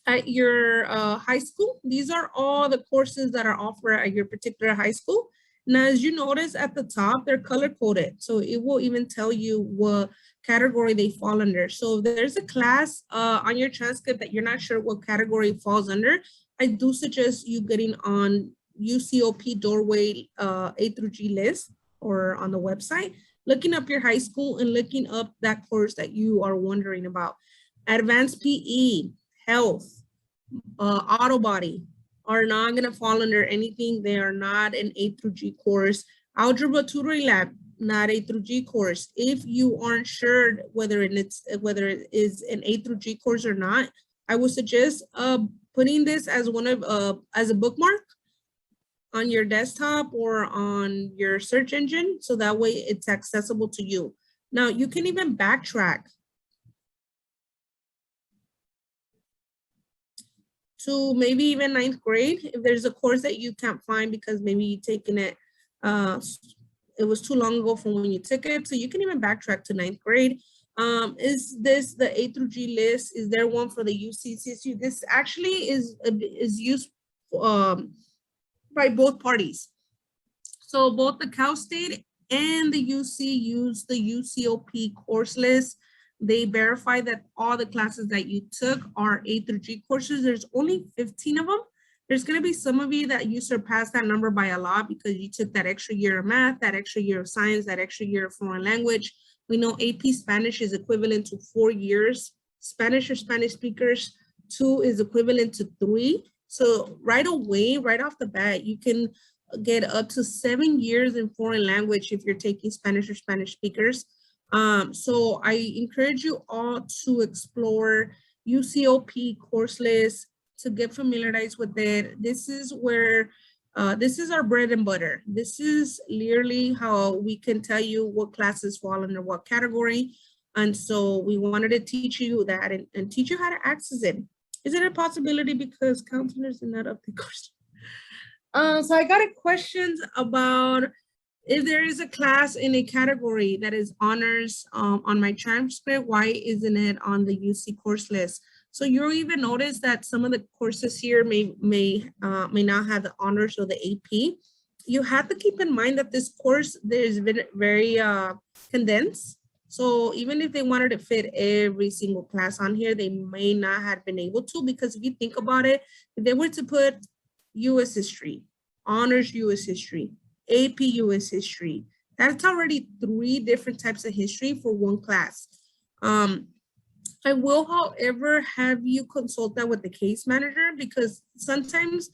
high school. These are all the courses that are offered at your particular high school. Now, as you notice at the top, they're color coded. So it will even tell you what category they fall under. So if there's a class on your transcript that you're not sure what category it falls under, I do suggest you getting on UCOP Doorway A through G list or on the website, looking up your high school and looking up that course that you are wondering about. Advanced PE, health, auto body are not going to fall under anything. They are not an A through G course. Algebra tutoring lab, not A through G course. If you aren't sure whether it is an A through G course or not, I would suggest putting this as as a bookmark on your desktop or on your search engine, so that way it's accessible to you. Now, you can even backtrack. to maybe even 9th grade. If there's a course that you can't find because maybe you taken it, it was too long ago from when you took it, so you can even backtrack to 9th grade. Is this the A through G list? Is there one for the UCCSU? This actually is used by both parties. So both the Cal State and the UC use the UCOP course list. They verify that all the classes that you took are A through G courses. There's only 15 of them. There's going to be some of you that you surpass that number by a lot because you took that extra year of math, that extra year of science, that extra year of foreign language. We know AP Spanish is equivalent to 4 years. Spanish or Spanish speakers, 2 is equivalent to 3. So right away, right off the bat, you can get up to 7 years in foreign language if you're taking Spanish or Spanish speakers. So I encourage you all to explore UCOP course list to get familiarized with it. This is where, this is our bread and butter. This is literally how we can tell you what classes fall under what category. And so we wanted to teach you that and teach you how to access it. Is it a possibility because counselors are not up the course? So I got a questions about if there is a class in a category that is honors on my transcript, why isn't it on the UC course list? So you'll even notice that some of the courses here may not have the honors or the AP. You have to keep in mind that this course is very condensed. So even if they wanted to fit every single class on here, they may not have been able to, because if you think about it, if they were to put US history, honors US history, AP US history, that's already 3 different types of history for one class. I will, however, have you consult that with the case manager, because sometimes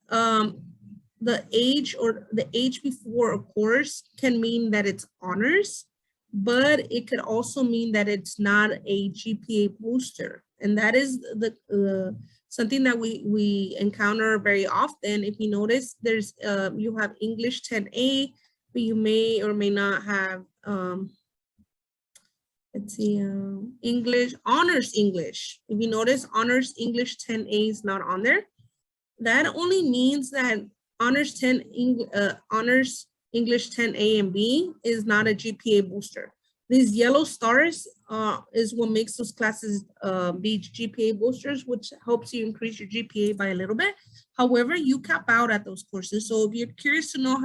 the age before a course can mean that it's honors, but it could also mean that it's not a GPA booster. And that is the something that we encounter very often. If you notice, there's you have English 10A, but you may or may not have let's see, English, honors English. If you notice, honors English 10A is not on there. That only means that honors honors English 10A and B is not a GPA booster. These yellow stars is what makes those classes be GPA boosters, which helps you increase your GPA by a little bit. However, you cap out at those courses. So if you're curious to know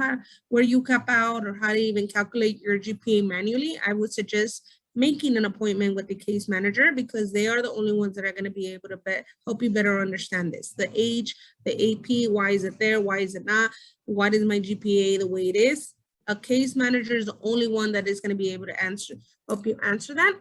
where you cap out or how to even calculate your GPA manually, I would suggest making an appointment with the case manager, because they are the only ones that are going to be able to help you better understand this. The age, the AP, why is it there? Why is it not? Why is my GPA the way it is? A case manager is the only one that is going to be able to help you answer that.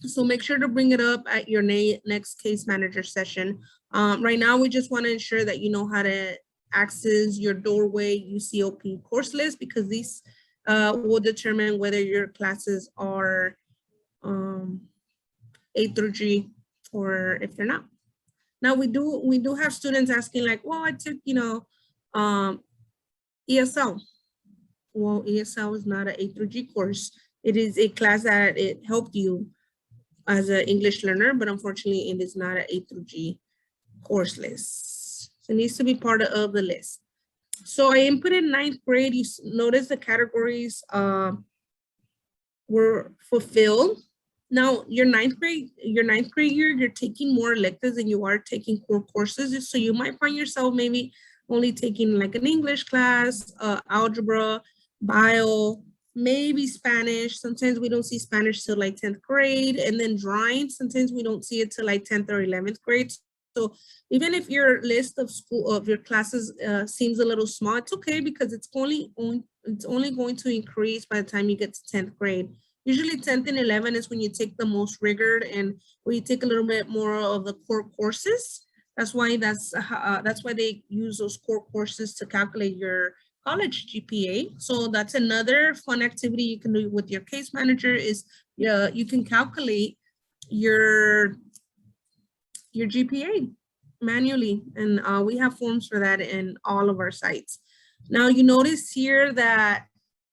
So make sure to bring it up at your next case manager session. Right now, we just want to ensure that you know how to access your Doorway UCOP course list, because these will determine whether your classes are A through G or if they're not. Now we do have students asking like, well, I took, ESL. Well, ESL is not an A through G course. It is a class that it helped you as an English learner, but unfortunately it is not an A through G course list. So it needs to be part of the list. So I inputted 9th grade. You notice the categories were fulfilled. Now your ninth grade year, you're taking more electives than you are taking core courses. So you might find yourself maybe only taking like an English class, algebra, bio, maybe Spanish. Sometimes we don't see Spanish till like 10th grade, and then drawing, sometimes we don't see it till like 10th or 11th grade. So even if your list of your classes seems a little small, it's okay, because it's only going to increase by the time you get to 10th grade. Usually 10th and 11th is when you take the most rigor and when you take a little bit more of the core courses. That's why they use those core courses to calculate your college GPA. So that's another fun activity you can do with your case manager is you can calculate your GPA manually, and we have forms for that in all of our sites. Now you notice here that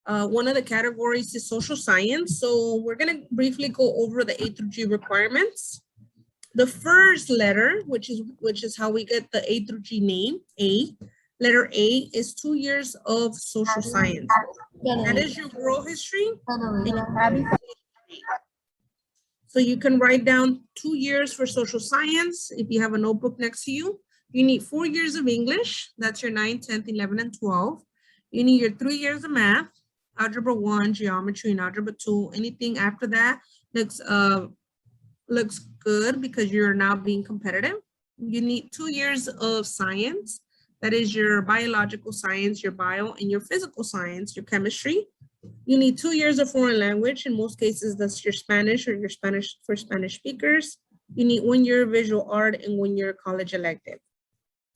one of the categories is social science. So we're gonna briefly go over the A through G requirements. The first letter, which is how we get the A through G name, A. Letter A is 2 years of social science. That is your world history. And your history. So you can write down 2 years for social science. If you have a notebook next to you, you need 4 years of English. That's your 9, 10th, 11, and 12. You need your 3 years of math, algebra 1, geometry, and algebra 2. Anything after that looks good because you're now being competitive. You need 2 years of science. That is your biological science, your bio, and your physical science, your chemistry. You need 2 years of foreign language. In most cases, that's your Spanish or your Spanish for Spanish speakers. You need 1 year of visual art and 1 year college elective.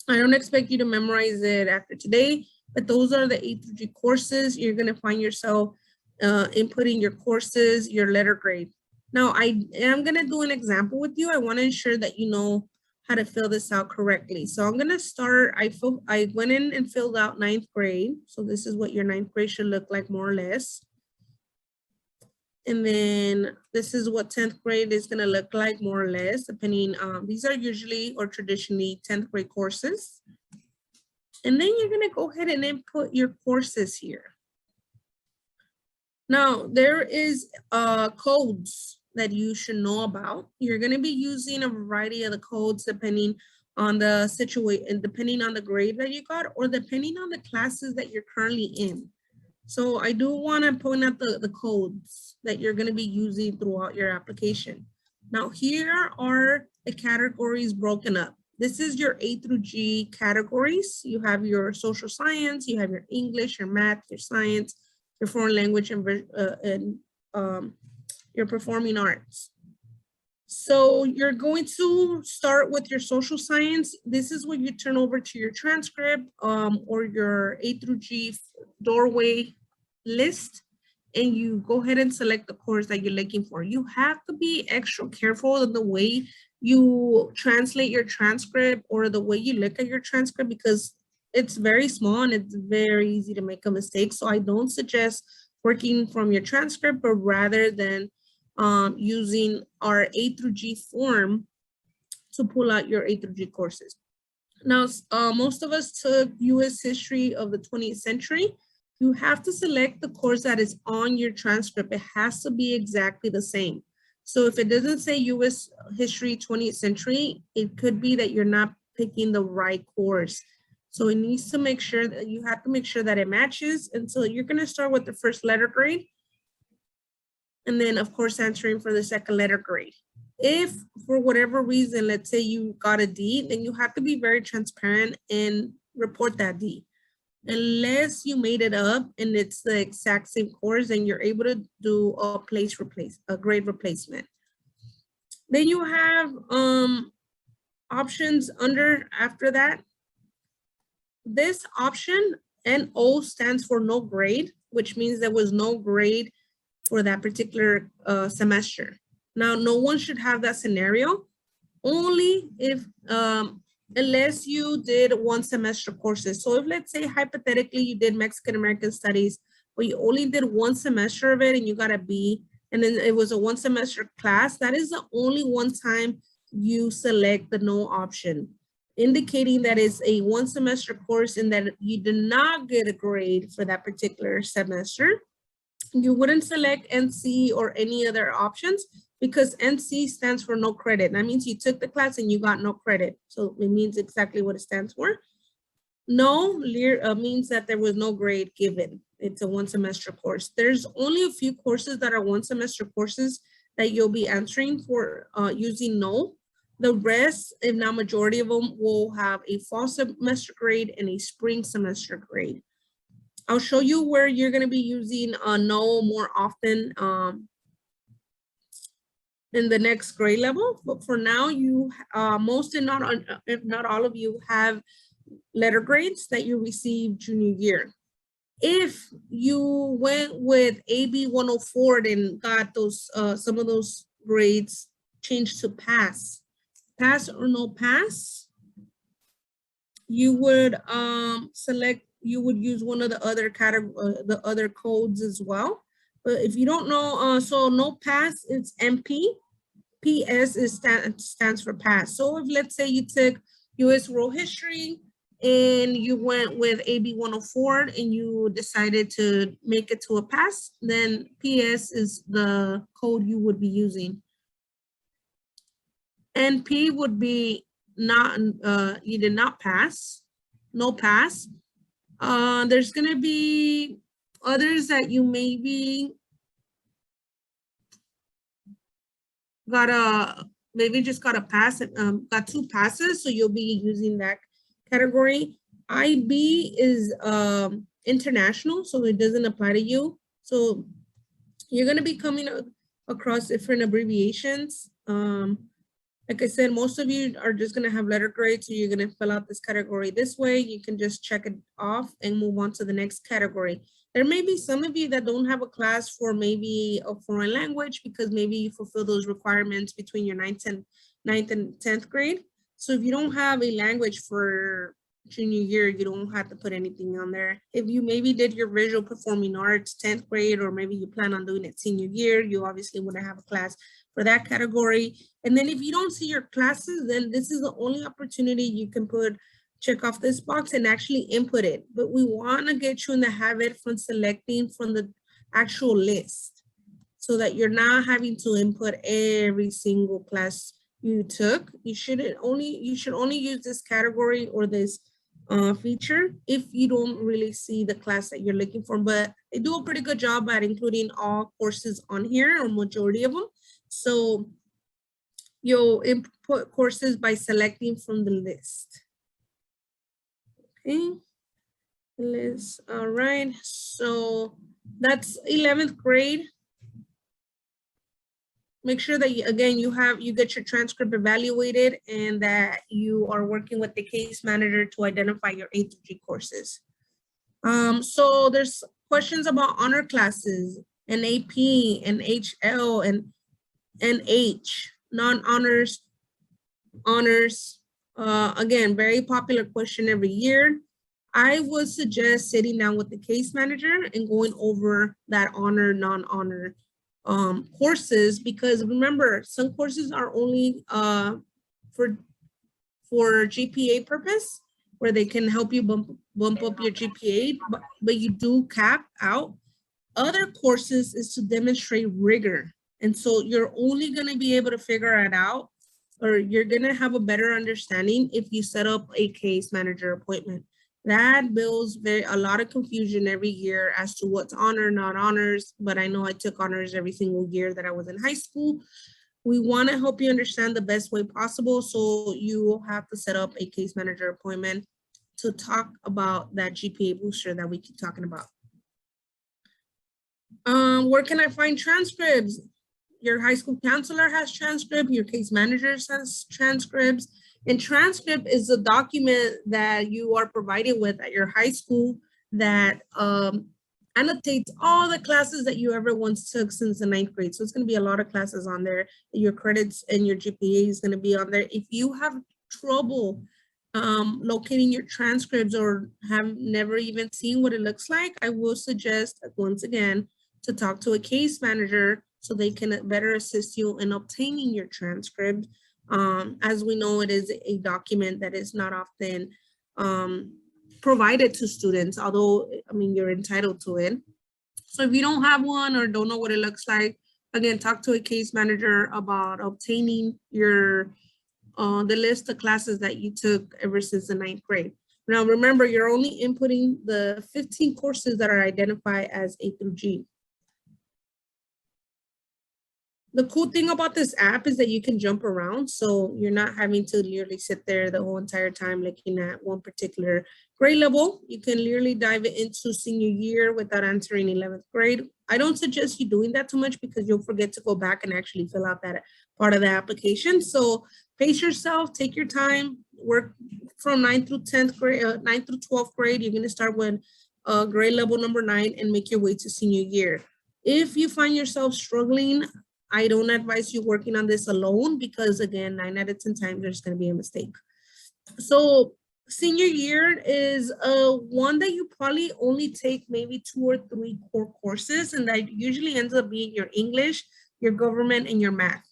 I don't expect you to memorize it after today, but those are the A through G courses. You're gonna find yourself inputting your courses, your letter grade. Now, I am gonna do an example with you. I wanna ensure that you know how to fill this out correctly. So I'm gonna start, I went in and filled out 9th grade. So this is what your 9th grade should look like more or less. And then this is what 10th grade is gonna look like more or less, depending, these are usually or traditionally 10th grade courses. And then you're gonna go ahead and input your courses here. Now, there is codes that you should know about. You're gonna be using a variety of the codes depending on the situation, depending on the grade that you got, or depending on the classes that you're currently in. So I do wanna point out the codes that you're gonna be using throughout your application. Now, here are the categories broken up. This is your A through G categories. You have your social science, you have your English, your math, your science, your foreign language, and your performing arts. So you're going to start with your social science. This is what you turn over to your transcript or your A through G doorway list, and you go ahead and select the course that you're looking for. You have to be extra careful in the way you translate your transcript or the way you look at your transcript, because it's very small and it's very easy to make a mistake. So I don't suggest working from your transcript, but rather than using our A through G form to pull out your A through G courses. Now, most of us took US history of the 20th century. You have to select the course that is on your transcript. It has to be exactly the same. So if it doesn't say US history 20th century, it could be that you're not picking the right course. So it needs to make sure that you have to make sure that it matches. And so you're gonna start with the first letter grade. And then of course, answering for the second letter grade. If for whatever reason, let's say you got a D, then you have to be very transparent and report that D. Unless you made it up and it's the exact same course, then you're able to do a grade replacement. Then you have options after that. This option, NO, stands for no grade, which means there was no grade for that particular semester. Now, no one should have that scenario, only if, unless you did 1 semester courses. So if, let's say, hypothetically, you did Mexican American Studies, but you only did 1 semester of it and you got a B, and then it was a 1 semester class, that is the only one time you select the no option, indicating that it's a 1 semester course and that you did not get a grade for that particular semester. You wouldn't select NC or any other options because NC stands for no credit. That means you took the class and you got no credit. So it means exactly what it stands for. No means that there was no grade given. It's a 1 semester course. There's only a few courses that are 1 semester courses that you'll be answering for using no. The rest, if not majority of them, will have a fall semester grade and a spring semester grade. I'll show you where you're going to be using no more often in the next grade level. But for now, you most if not all of you have letter grades that you received junior year. If you went with AB 104 and got those some of those grades changed to pass or no pass, you would you would use one of the other codes as well. But if you don't know, so no pass, it's MP. PS stands for pass. So if let's say you took US World History and you went with AB 104 and you decided to make it to a pass, then PS is the code you would be using. NP would be not, you did not pass, no pass. There's gonna be others that you maybe maybe just got a pass, got 2 passes, so you'll be using that category. IB is international, so it doesn't apply to you. So you're gonna be coming across different abbreviations. Like I said, most of you are just gonna have letter grades, so you're gonna fill out this category this way. You can just check it off and move on to the next category. There may be some of you that don't have a class for maybe a foreign language because maybe you fulfill those requirements between your 9th and 10th grade. So if you don't have a language for junior year, you don't have to put anything on there. If you maybe did your visual performing arts 10th grade, or maybe you plan on doing it senior year, you obviously wouldn't have a class for that category. And then if you don't see your classes, then this is the only opportunity you can check off this box and actually input it. But we want to get you in the habit from selecting from the actual list so that you're not having to input every single class you took. You should only use this category or this feature if you don't really see the class that you're looking for. But they do a pretty good job at including all courses on here, or majority of them. So you'll input courses by selecting from the list. Okay, list, all right. So that's 11th grade. Make sure that you get your transcript evaluated and that you are working with the case manager to identify your A through G courses. So there's questions about honor classes and AP and HL and H, non-honors, honors. Again, very popular question every year. I would suggest sitting down with the case manager and going over that honor, non-honor courses, because remember, some courses are only for GPA purpose, where they can help you bump up your GPA, but you do cap out. Other courses is to demonstrate rigor. And so you're only going to be able to figure it out, or you're going to have a better understanding if you set up a case manager appointment. That builds a lot of confusion every year as to what's honor, not honors. But I know I took honors every single year that I was in high school. We want to help you understand the best way possible. So you will have to set up a case manager appointment to talk about that GPA booster that we keep talking about. Where can I find transcripts? Your high school counselor has transcript, your case manager has transcripts, and transcript is a document that you are provided with at your high school that annotates all the classes that you ever once took since the 9th grade. So it's going to be a lot of classes on there. Your credits and your GPA is going to be on there. If you have trouble locating your transcripts or have never even seen what it looks like, I will suggest, once again, to talk to a case manager so they can better assist you in obtaining your transcript. As we know, it is a document that is not often provided to students, although, I mean, you're entitled to it. So if you don't have one or don't know what it looks like, again, talk to a case manager about obtaining your the list of classes that you took ever since the 9th grade. Now, remember, you're only inputting the 15 courses that are identified as A through G. The cool thing about this app is that you can jump around, so you're not having to literally sit there the whole entire time looking at one particular grade level. You can literally dive into senior year without entering 11th grade. I don't suggest you doing that too much because you'll forget to go back and actually fill out that part of the application. So pace yourself, take your time, work from 9th through 10th grade, 9th through 12th grade. You're gonna start with grade level number 9 and make your way to senior year. If you find yourself struggling, I don't advise you working on this alone because, again, 9 out of 10 times there's going to be a mistake. So senior year is one that you probably only take maybe 2 or 3 core courses, and that usually ends up being your English, your government, and your math.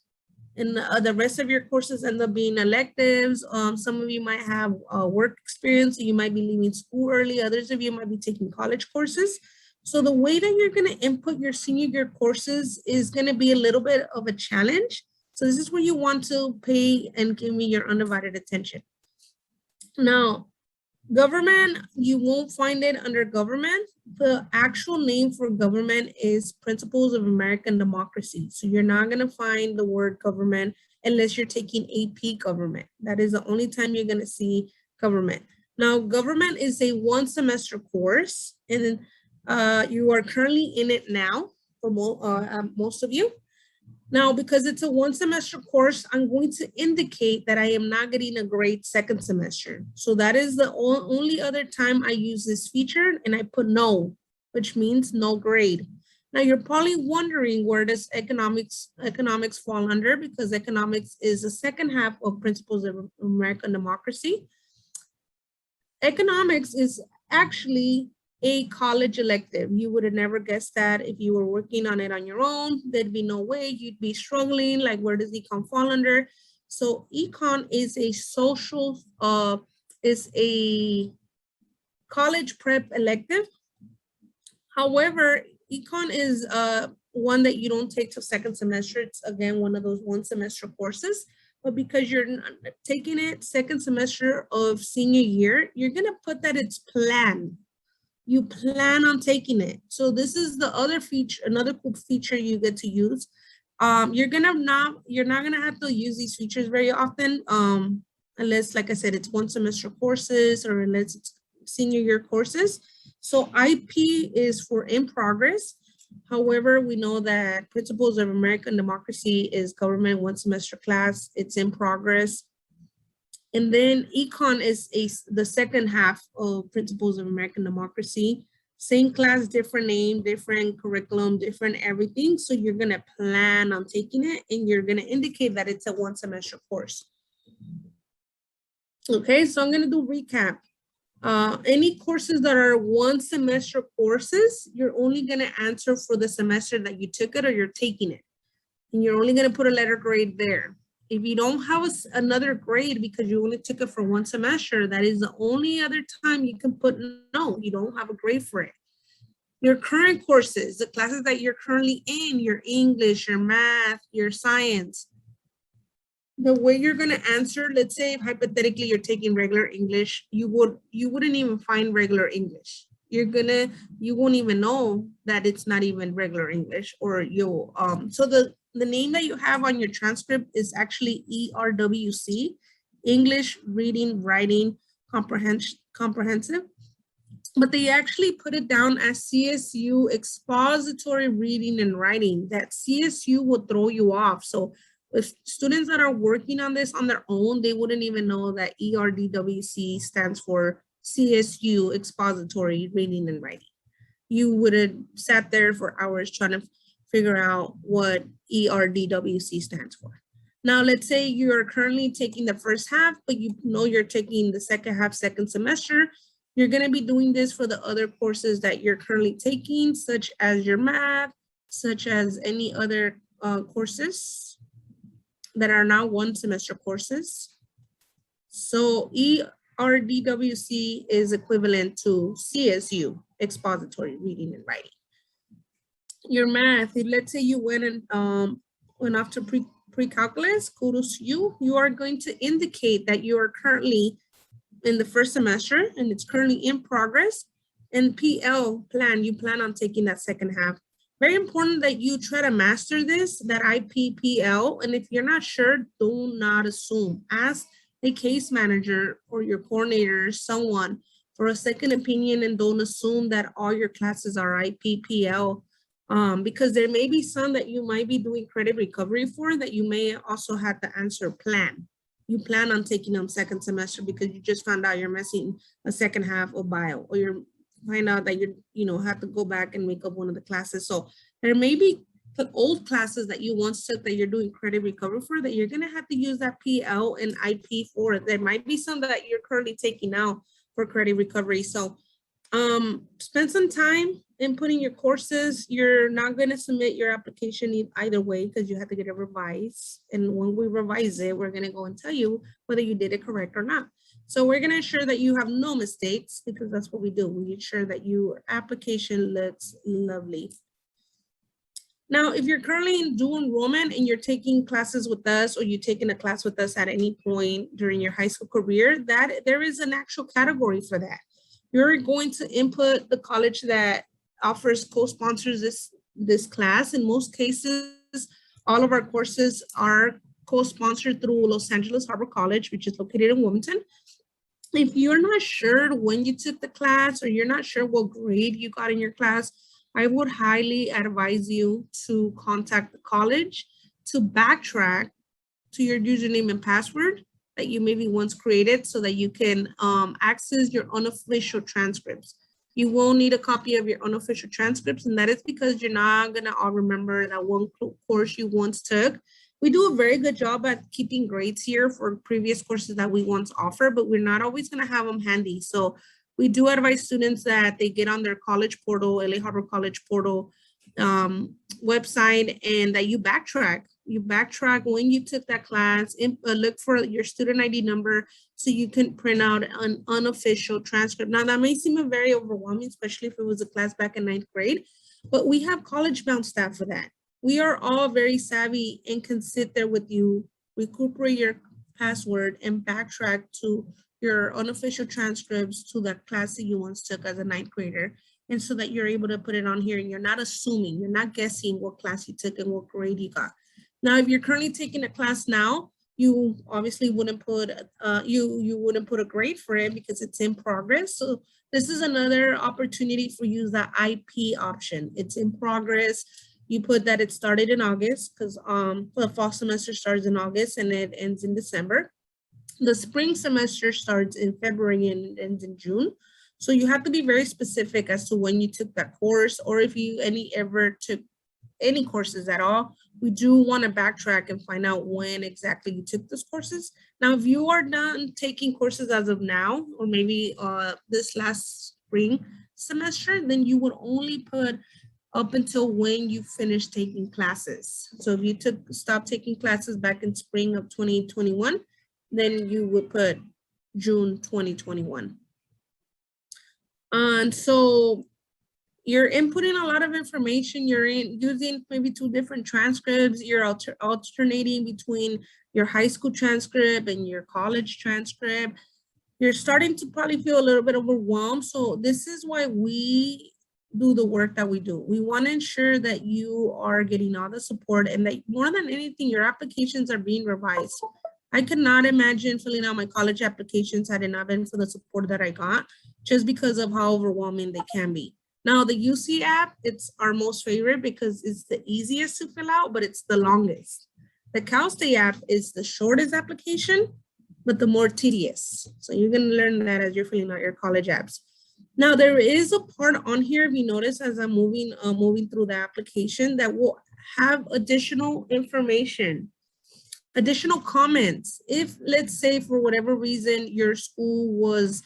and the rest of your courses end up being electives. Some of you might have work experience, so you might be leaving school early. Others of you might be taking college courses. So the way that you're going to input your senior year courses is going to be a little bit of a challenge. So this is where you want to pay and give me your undivided attention. Now, government, you won't find it under government. The actual name for government is Principles of American Democracy. So you're not going to find the word government unless you're taking AP government. That is the only time you're going to see government. Now, government is a 1 semester course, and you are currently in it now for most of you. Now, because it's a 1 semester course, I'm going to indicate that I am not getting a grade 2nd semester. So that is the only other time I use this feature, and I put no, which means no grade. Now you're probably wondering, where does economics fall under, because economics is the second half of Principles of American Democracy. Economics is actually a college elective. You would have never guessed that if you were working on it on your own. There'd be no way. You'd be struggling, like, where does econ fall under? So econ is a social, is a college prep elective. However, econ is one that you don't take till 2nd semester. It's, again, one of those 1 semester courses. But because you're taking it 2nd semester of senior year, you're gonna put that it's planned. You plan on taking it. So this is the other feature, another cool feature you get to use. You're not gonna have to use these features very often, unless, like I said, it's 1 semester courses, or unless it's senior year courses. So IP is for in progress. However, we know that Principles of American Democracy is government 1 semester class. It's in progress. And then econ is the second half of Principles of American Democracy. Same class, different name, different curriculum, different everything. So you're gonna plan on taking it, and you're gonna indicate that it's a 1 semester course. Okay, so I'm gonna do recap. Any courses that are 1 semester courses, you're only gonna answer for the semester that you took it or you're taking it. And you're only gonna put a letter grade there. If you don't have another grade because you only took it for 1 semester, that is the only other time you can put no, you don't have a grade for it. Your current courses, the classes that you're currently in, your English, your math, your science, the way you're gonna answer, let's say if hypothetically you're taking regular English, you wouldn't even find regular English. You won't even know that it's not even regular English, or you'll, so the name that you have on your transcript is actually ERWC, English Reading, Writing, Comprehensive. But they actually put it down as CSU Expository Reading and Writing. That CSU will throw you off. So if students that are working on this on their own, they wouldn't even know that ERDWC stands for CSU Expository Reading and Writing. You would have sat there for hours trying to figure out what ERDWC stands for. Now, let's say you're currently taking the first half, but you know you're taking the second half, 2nd semester. You're gonna be doing this for the other courses that you're currently taking, such as your math, such as any other courses that are now 1 semester courses. So ERDWC is equivalent to CSU, Expository Reading and Writing. Your math, let's say you went and went off to pre-calculus, kudos to you. You are going to indicate that you are currently in the 1st semester and it's currently in progress. And PL, plan, you plan on taking that 2nd half. Very important that you try to master this, that IPPL. And if you're not sure, do not assume. Ask a case manager or your coordinator, someone, for a second opinion, and don't assume that all your classes are IPPL. Because there may be some that you might be doing credit recovery for that you may also have to answer plan. You plan on taking them 2nd semester because you just found out you're missing a 2nd half of bio, or you're find out that you have to go back and make up one of the classes. So there may be the old classes that you once took that you're doing credit recovery for that you're gonna have to use that PL and IP for. There might be some that you're currently taking now for credit recovery. So Spend some time inputting your courses. You're not going to submit your application either way because you have to get it revised. And when we revise it, we're going to go and tell you whether you did it correct or not. So we're going to ensure that you have no mistakes because that's what we do. We ensure that your application looks lovely. Now, if you're currently in dual enrollment and you're taking classes with us or you're taking a class with us at any point during your high school career, that there is an actual category for that. You're going to input the college that offers co-sponsors this class. In most cases, all of our courses are co-sponsored through Los Angeles Harbor College, which is located in Wilmington. If you're not sure when you took the class or you're not sure what grade you got in your class, I would highly advise you to contact the college to backtrack to your username and password that you maybe once created so that you can access your unofficial transcripts. You will need a copy of your unofficial transcripts, and that is because you're not gonna all remember that one course you once took. We do a very good job at keeping grades here for previous courses that we once offered, but we're not always gonna have them handy. So we do advise students that they get on their college portal, LA Harbor College portal website, and that you backtrack. You backtrack when you took that class, look for your student ID number so you can print out an unofficial transcript. Now that may seem very overwhelming, especially if it was a class back in 9th grade, but we have college-bound staff for that. We are all very savvy and can sit there with you, recuperate your password and backtrack to your unofficial transcripts to the class that you once took as a 9th grader. And so that you're able to put it on here and you're not assuming, you're not guessing what class you took and what grade you got. Now, if you're currently taking a class now, you obviously wouldn't put you wouldn't put a grade for it because it's in progress. So this is another opportunity for you, the IP option. It's in progress. You put that it started in August because the fall semester starts in August and it ends in December. The spring semester starts in February and ends in June. So you have to be very specific as to when you took that course, or if you ever took any courses at all. We do want to backtrack and find out when exactly you took those courses. Now, if you are done taking courses as of now, or maybe this last spring semester, then you would only put up until when you finished taking classes. So if you stopped taking classes back in spring of 2021, then you would put June 2021. And so you're inputting a lot of information. You're using maybe 2 different transcripts. You're alternating between your high school transcript and your college transcript. You're starting to probably feel a little bit overwhelmed. So this is why we do the work that we do. We want to ensure that you are getting all the support and that more than anything, your applications are being revised. I could not imagine filling out my college applications had it not been for the support that I got, just because of how overwhelming they can be. Now, the UC app, it's our most favorite because it's the easiest to fill out, but it's the longest. The Cal State app is the shortest application, but the more tedious. So you're going to learn that as you're filling out your college apps. Now, there is a part on here, if you notice, as I'm moving through the application, that will have additional information, additional comments. If, let's say, for whatever reason, your school was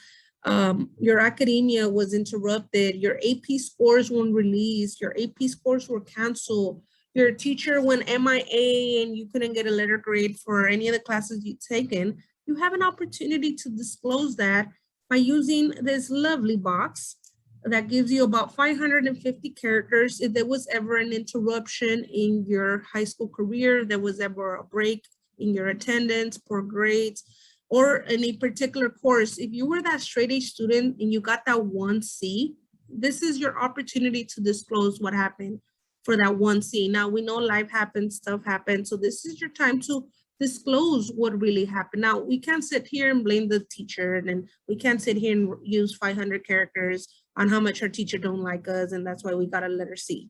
your academia was interrupted, your AP scores weren't released, your AP scores were canceled, your teacher went MIA and you couldn't get a letter grade for any of the classes you've taken, you have an opportunity to disclose that by using this lovely box that gives you about 550 characters. If there was ever an interruption in your high school career, there was ever a break in your attendance, poor grades, or in a particular course, if you were that straight A student and you got that 1C, this is your opportunity to disclose what happened for that 1C. Now, we know life happens, stuff happens, so this is your time to disclose what really happened. Now, we can't sit here and blame the teacher, and then we can't sit here and use 500 characters on how much our teacher don't like us, and that's why we got a letter C.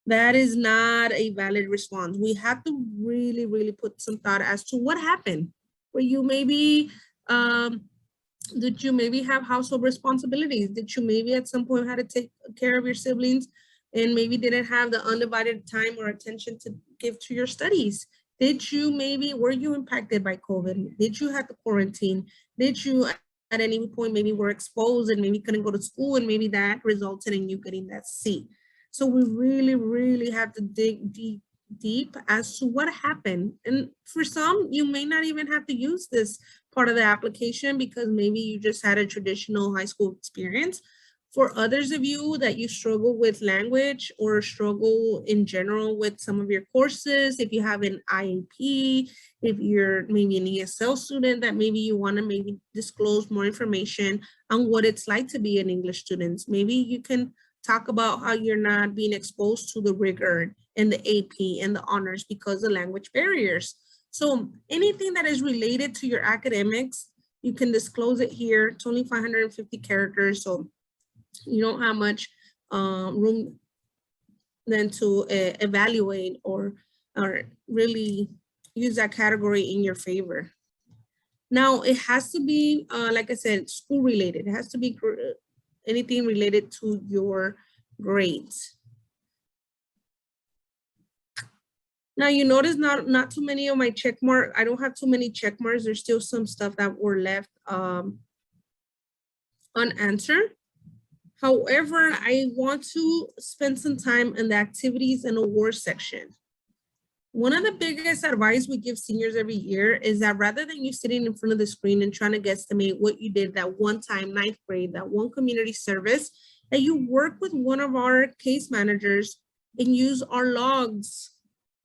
That is not a valid response. We have to really, really put some thought as to what happened. Where you maybe, did you maybe have household responsibilities? Did you maybe at some point had to take care of your siblings and maybe didn't have the undivided time or attention to give to your studies? Were you impacted by COVID? Did you have to quarantine? Did you at any point maybe were exposed and maybe couldn't go to school, and maybe that resulted in you getting that C. So we really, really have to dig deep as to what happened. And for some, you may not even have to use this part of the application because maybe you just had a traditional high school experience. For others of you that you struggle with language or struggle in general with some of your courses, if you have an IEP, if you're maybe an ESL student that maybe you want to maybe disclose more information on what it's like to be an English student, maybe you can talk about how you're not being exposed to the rigor and the AP and the honors because of language barriers. So anything that is related to your academics, you can disclose it here. It's only 550 characters, so you don't have much room then to evaluate or really use that category in your favor. Now, it has to be, like I said, school related. It has to be anything related to your grades. Now, you notice not too many of my check mark. I don't have too many check marks. There's still some stuff that were left unanswered. However, I want to spend some time in the activities and awards section. One of the biggest advice we give seniors every year is that rather than you sitting in front of the screen and trying to guesstimate what you did that one time, 9th grade, that one community service, that you work with one of our case managers and use our logs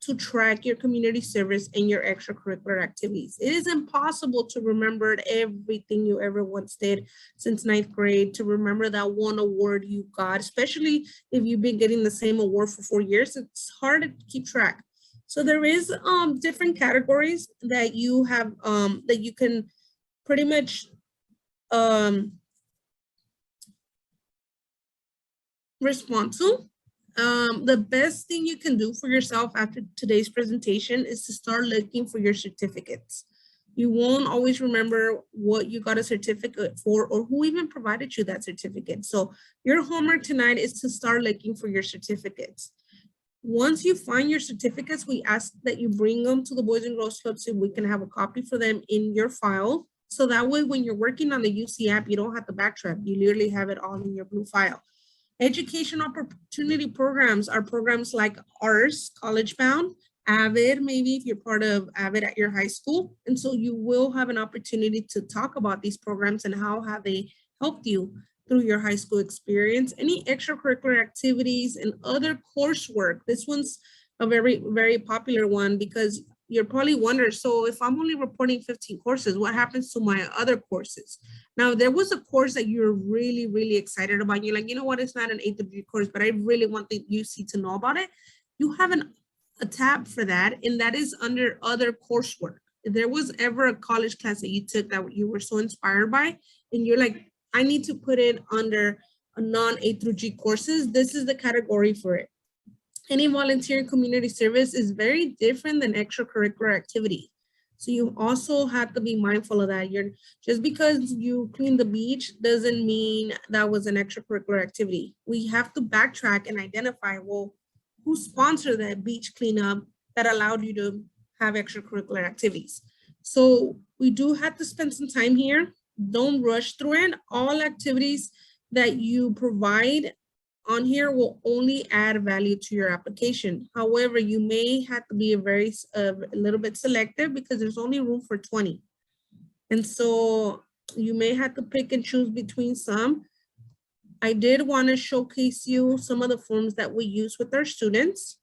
to track your community service and your extracurricular activities. It is impossible to remember everything you ever once did since 9th grade, to remember that one award you got, especially if you've been getting the same award for 4 years. It's hard to keep track. So there is different categories that you have that you can pretty much respond to. The best thing you can do for yourself after today's presentation is to start looking for your certificates. You won't always remember what you got a certificate for or who even provided you that certificate. So your homework tonight is to start looking for your certificates. Once you find your certificates, we ask that you bring them to the Boys and Girls Club so we can have a copy for them in your file. So that way, when you're working on the UC app, you don't have to backtrack. You literally have it all in your blue file. Education opportunity programs are programs like ours, College Bound, AVID, maybe if you're part of AVID at your high school. And so you will have an opportunity to talk about these programs and how have they helped you through your high school experience. Any extracurricular activities and other coursework. This one's a very, very popular one because you're probably wondering, so if I'm only reporting 15 courses, what happens to my other courses? Now, there was a course that you're really, really excited about. You're like, you know what, it's not an A-to-B course, but I really want the UC to know about it. You have a tab for that, and that is under other coursework. If there was ever a college class that you took that you were so inspired by, and you're like, I need to put it under a non-A through G courses, this is the category for it. Any volunteer and community service is very different than extracurricular activity. So you also have to be mindful of that. Just because you clean the beach doesn't mean that was an extracurricular activity. We have to backtrack and identify, well, who sponsored that beach cleanup that allowed you to have extracurricular activities? So we do have to spend some time here. Don't rush through it. All activities that you provide on here will only add value to your application. However, you may have to be a little bit selective because there's only room for 20. And so you may have to pick and choose between some. I did want to showcase you some of the forms that we use with our students.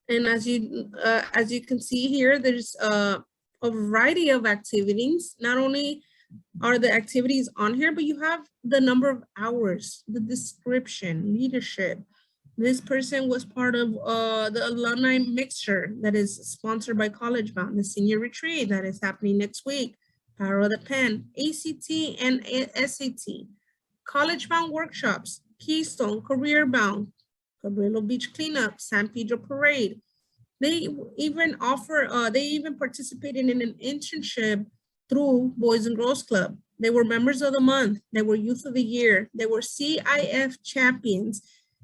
And as you can see here, there's a variety of activities. Not only are the activities on here, but you have the number of hours, the description, leadership. This person was part of the alumni mixture that is sponsored by College Bound, the senior retreat that is happening next week, Power of the Pen, ACT and SAT, College Bound workshops, Keystone, Career Bound, Cabrillo Beach Cleanup, San Pedro Parade. They even participated in an internship through Boys and Girls Club. They were members of the month. They were youth of the year. They were CIF champions,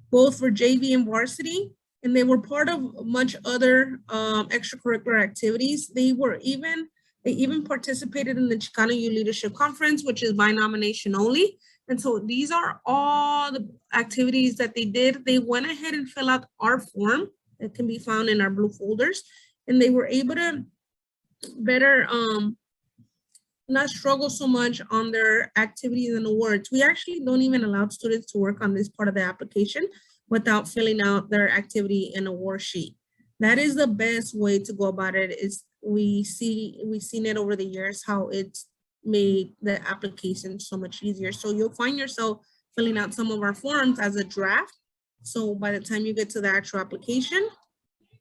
both for JV and varsity. And they were part of much other extracurricular activities. They were even They even participated in the Chicano Youth Leadership Conference, which is by nomination only. And so these are all the activities that they did. They went ahead and filled out our form that can be found in our blue folders. And they were able to better not struggle so much on their activities and awards. We actually don't even allow students to work on this part of the application without filling out their activity and award sheet. That is the best way to go about it. Is we've seen it over the years how it's made the application so much easier. So you'll find yourself filling out some of our forms as a draft. So by the time you get to the actual application,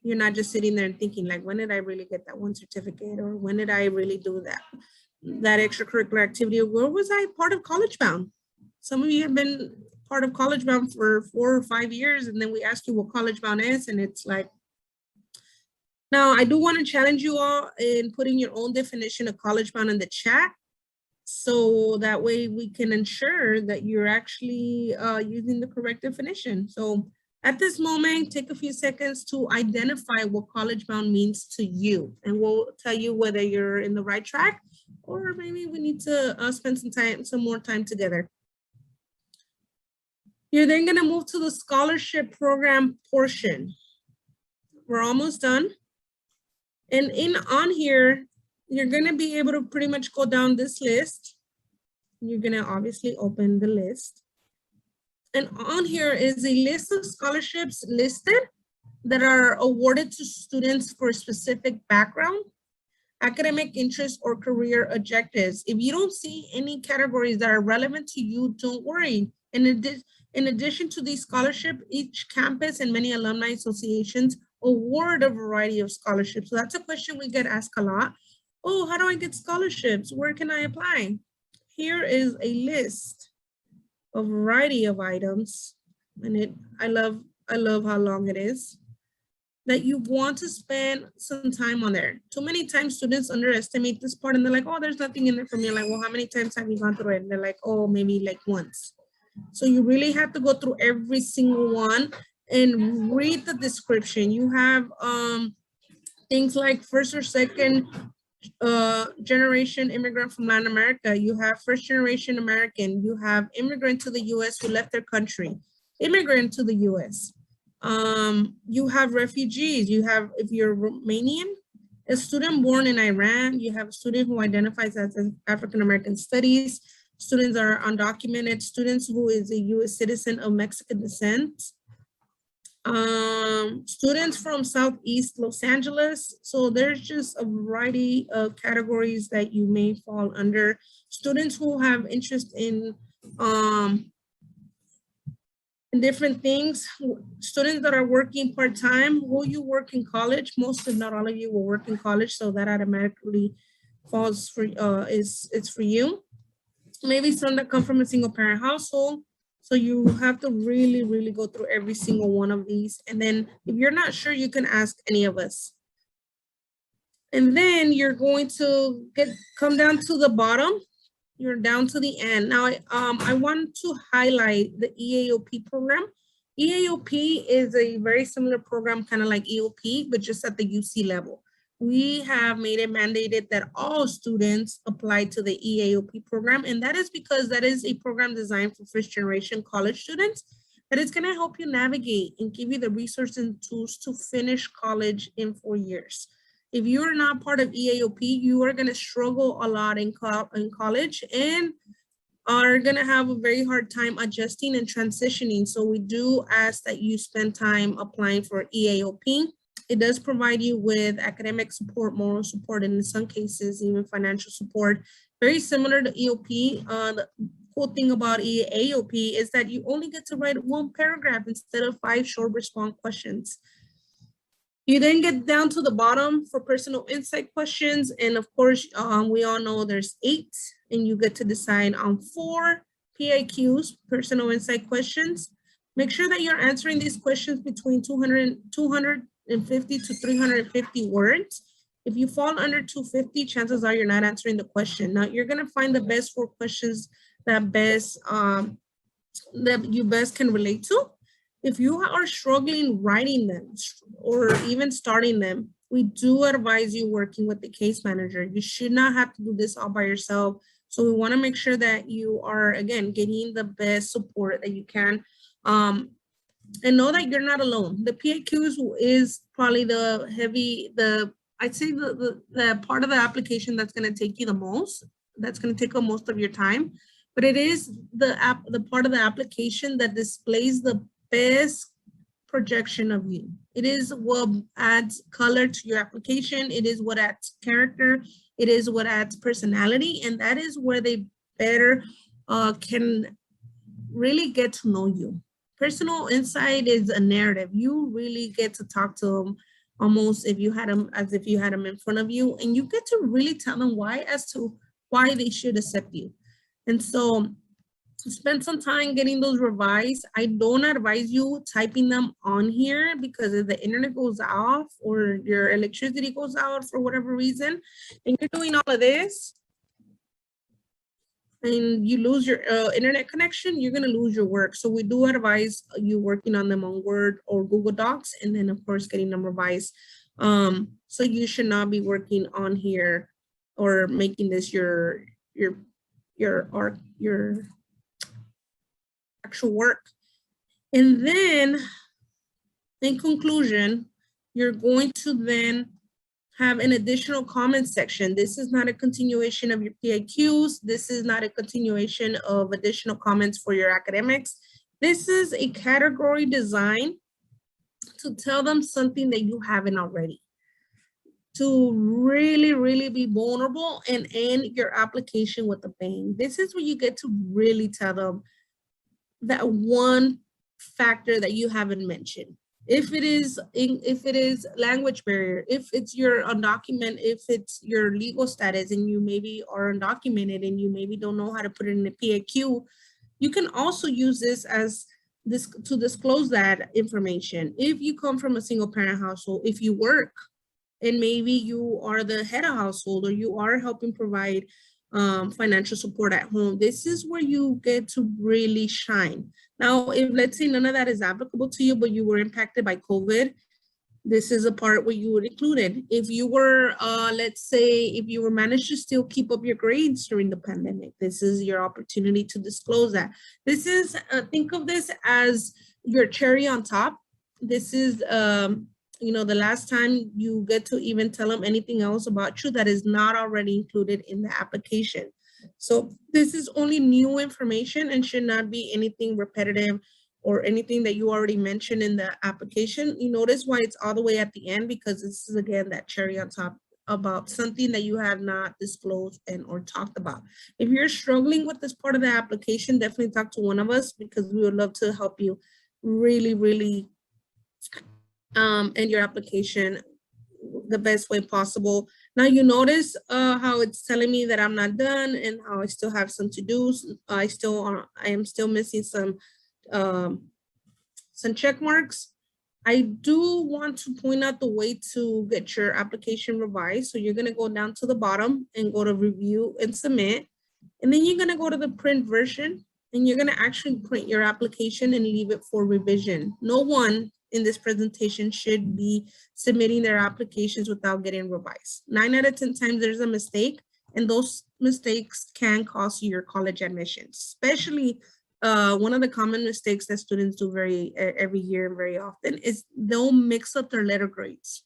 you're not just sitting there and thinking like, when did I really get that one certificate? Or when did I really do that extracurricular activity? Where was I part of College Bound? Some of you have been part of College Bound for 4 or 5 years, and then we ask you what College Bound is, and it's like, now I do want to challenge you all in putting your own definition of College Bound in the chat, so that way we can ensure that you're actually using the correct definition. So at this moment, take a few seconds to identify what College Bound means to you, and we'll tell you whether you're in the right track or maybe we need to spend some more time together. You're then going to move to the scholarship program portion. We're almost done. And on here, you're going to be able to pretty much go down this list. You're going to obviously open the list. And on here is a list of scholarships listed that are awarded to students for a specific background, academic interest, or career objectives. If you don't see any categories that are relevant to you, don't worry. In addition to these scholarships, each campus and many alumni associations award a variety of scholarships. So that's a question we get asked a lot. Oh, how do I get scholarships? Where can I apply? Here is a list, a variety of items, and I love how long it is, that you want to spend some time on there. Too many times students underestimate this part and they're like, oh, there's nothing in there for me. Like, well, how many times have you gone through it? And they're like, oh, maybe like once. So you really have to go through every single one and read the description. You have things like first or second generation immigrant from Latin America. You have first generation American. You have immigrant to the US who left their country, immigrant to the US. You have refugees. You have, if you're Romanian, a student born in Iran. You have a student who identifies as African American studies. Students are undocumented. Students who is a US citizen of Mexican descent. Students from Southeast Los Angeles. So there's just a variety of categories that you may fall under. Students who have interest in different things. Students that are working part-time. Will you work in college? Most, if not all of you, will work in college, so that automatically falls for it's for you. Maybe some that come from a single parent household. So you have to really, really go through every single one of these. And then if you're not sure, you can ask any of us. And then you're going to come down to the bottom. You're down to the end. Now, I want to highlight the EAOP program. EAOP is a very similar program, kind of like EOP, but just at the UC level. We have made it mandated that all students apply to the EAOP program. And that is because that is a program designed for first generation college students that is going to help you navigate and give you the resources and tools to finish college in 4 years. If you are not part of EAOP, you are going to struggle a lot in college and are going to have a very hard time adjusting and transitioning. So we do ask that you spend time applying for EAOP. It does provide you with academic support, moral support, and in some cases, even financial support. Very similar to EOP. The cool thing about EAOP is that you only get to write 1 paragraph instead of 5 short response questions. You then get down to the bottom for personal insight questions. And of course, we all know there's 8, and you get to decide on 4 PIQs, personal insight questions. Make sure that you're answering these questions between 250 to 350 words. If you fall under 250, chances are you're not answering the question. Now, you're going to find the best 4 questions that you best can relate to. If you are struggling writing them or even starting them, we do advise you working with the case manager. You should not have to do this all by yourself. So we want to make sure that you are, again, getting the best support that you can. And know that you're not alone. The PAQs is probably I'd say the part of the application that's going to take you the most, that's going to take up most of your time, but it is the part of the application that displays the best projection of you. It is what adds color to your application. It is what adds character. It is what adds personality. And that is where they better can really get to know you. Personal insight is a narrative. You really get to talk to them almost as if you had them in front of you, and you get to really tell them why they should accept you. And so spend some time getting those revised. I don't advise you typing them on here, because if the internet goes off or your electricity goes out for whatever reason, and you're doing all of this, and you lose your internet connection, you're going to lose your work. So we do advise you working on them on Word or Google Docs, and then of course getting them revised. So you should not be working on here or making this your actual work. And then in conclusion, you're going to then have an additional comment section. This is not a continuation of your PAQs. This is not a continuation of additional comments for your academics. This is a category design to tell them something that you haven't already, to really, really be vulnerable and end your application with a bang. This is where you get to really tell them that one factor that you haven't mentioned. If it is language barrier, if it's your undocumented, if it's your legal status and you maybe are undocumented and you maybe don't know how to put it in a PAQ, you can also use this to disclose that information. If you come from a single parent household, if you work and maybe you are the head of household or you are helping provide financial support at home, this is where you get to really shine. Now, if let's say none of that is applicable to you, but you were impacted by COVID, this is a part where you would include it. If you were, let's say, if you were managed to still keep up your grades during the pandemic, this is your opportunity to disclose that. This is, think of this as your cherry on top. This is, the last time you get to even tell them anything else about you that is not already included in the application. So this is only new information and should not be anything repetitive or anything that you already mentioned in the application. You notice why it's all the way at the end, because this is again that cherry on top about something that you have not disclosed and or talked about. If you're struggling with this part of the application, definitely talk to one of us, because we would love to help you really, really end your application the best way possible. Now you notice how it's telling me that I'm not done and how I still have some to do. I am still missing some check marks. I do want to point out the way to get your application revised. So you're going to go down to the bottom and go to review and submit. And then you're going to go to the print version and you're going to actually print your application and leave it for revision. No one in this presentation should be submitting their applications without getting revised. 9 out of 10 times there's a mistake, and those mistakes can cost you your college admissions. Especially one of the common mistakes that students do every year and very often is they'll mix up their letter grades.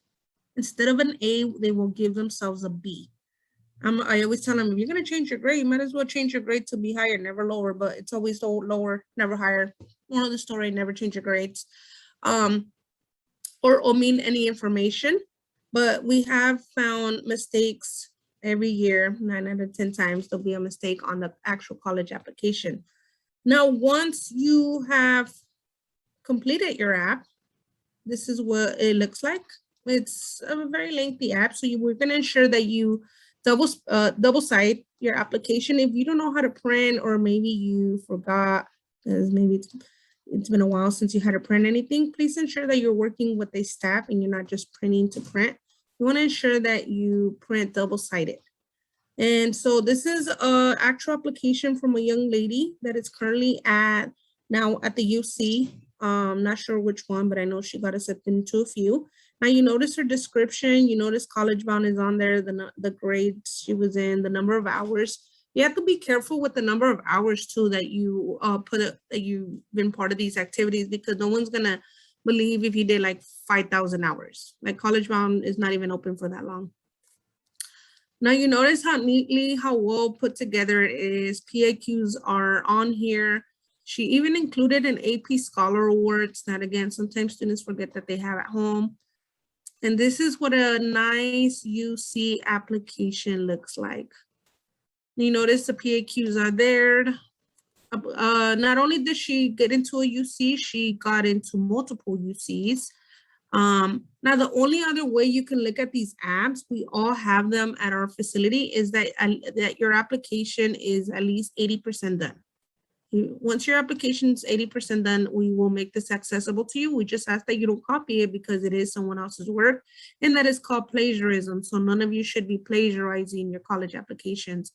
Instead of an A, they will give themselves a B. I always tell them, if you're going to change your grade, you might as well change your grade to be higher, never lower, but it's always lower, never higher. Moral of the story, never change your grades. Or omit any information, but we have found mistakes every year. 9 out of 10 times there'll be a mistake on the actual college application. Now, once you have completed your app, this is what it looks like. It's a very lengthy app, so we're going to ensure that you double side your application. If you don't know how to print, or maybe you forgot, because maybe it's been a while since you had to print anything, please ensure that you're working with a staff and you're not just printing to print. You want to ensure that you print double-sided. And so this is an actual application from a young lady that is currently now at the UC. Not sure which one, but I know she got accepted into a few. Now you notice her description, you notice College Bound is on there, the grades she was in, the number of hours. You have to be careful with the number of hours too that you that you've been part of these activities, because no one's gonna believe if you did like 5,000 hours. Like College Bound is not even open for that long. Now you notice how well put together it is. PAQs are on here. She even included an AP Scholar Awards that, again, sometimes students forget that they have at home. And this is what a nice UC application looks like. You notice the PAQs are there. Not only did she get into a UC, she got into multiple UCs. Now, the only other way you can look at these apps, we all have them at our facility, is that your application is at least 80% done. Once your application is 80% done, we will make this accessible to you. We just ask that you don't copy it because it is someone else's work, and that is called plagiarism. So none of you should be plagiarizing your college applications.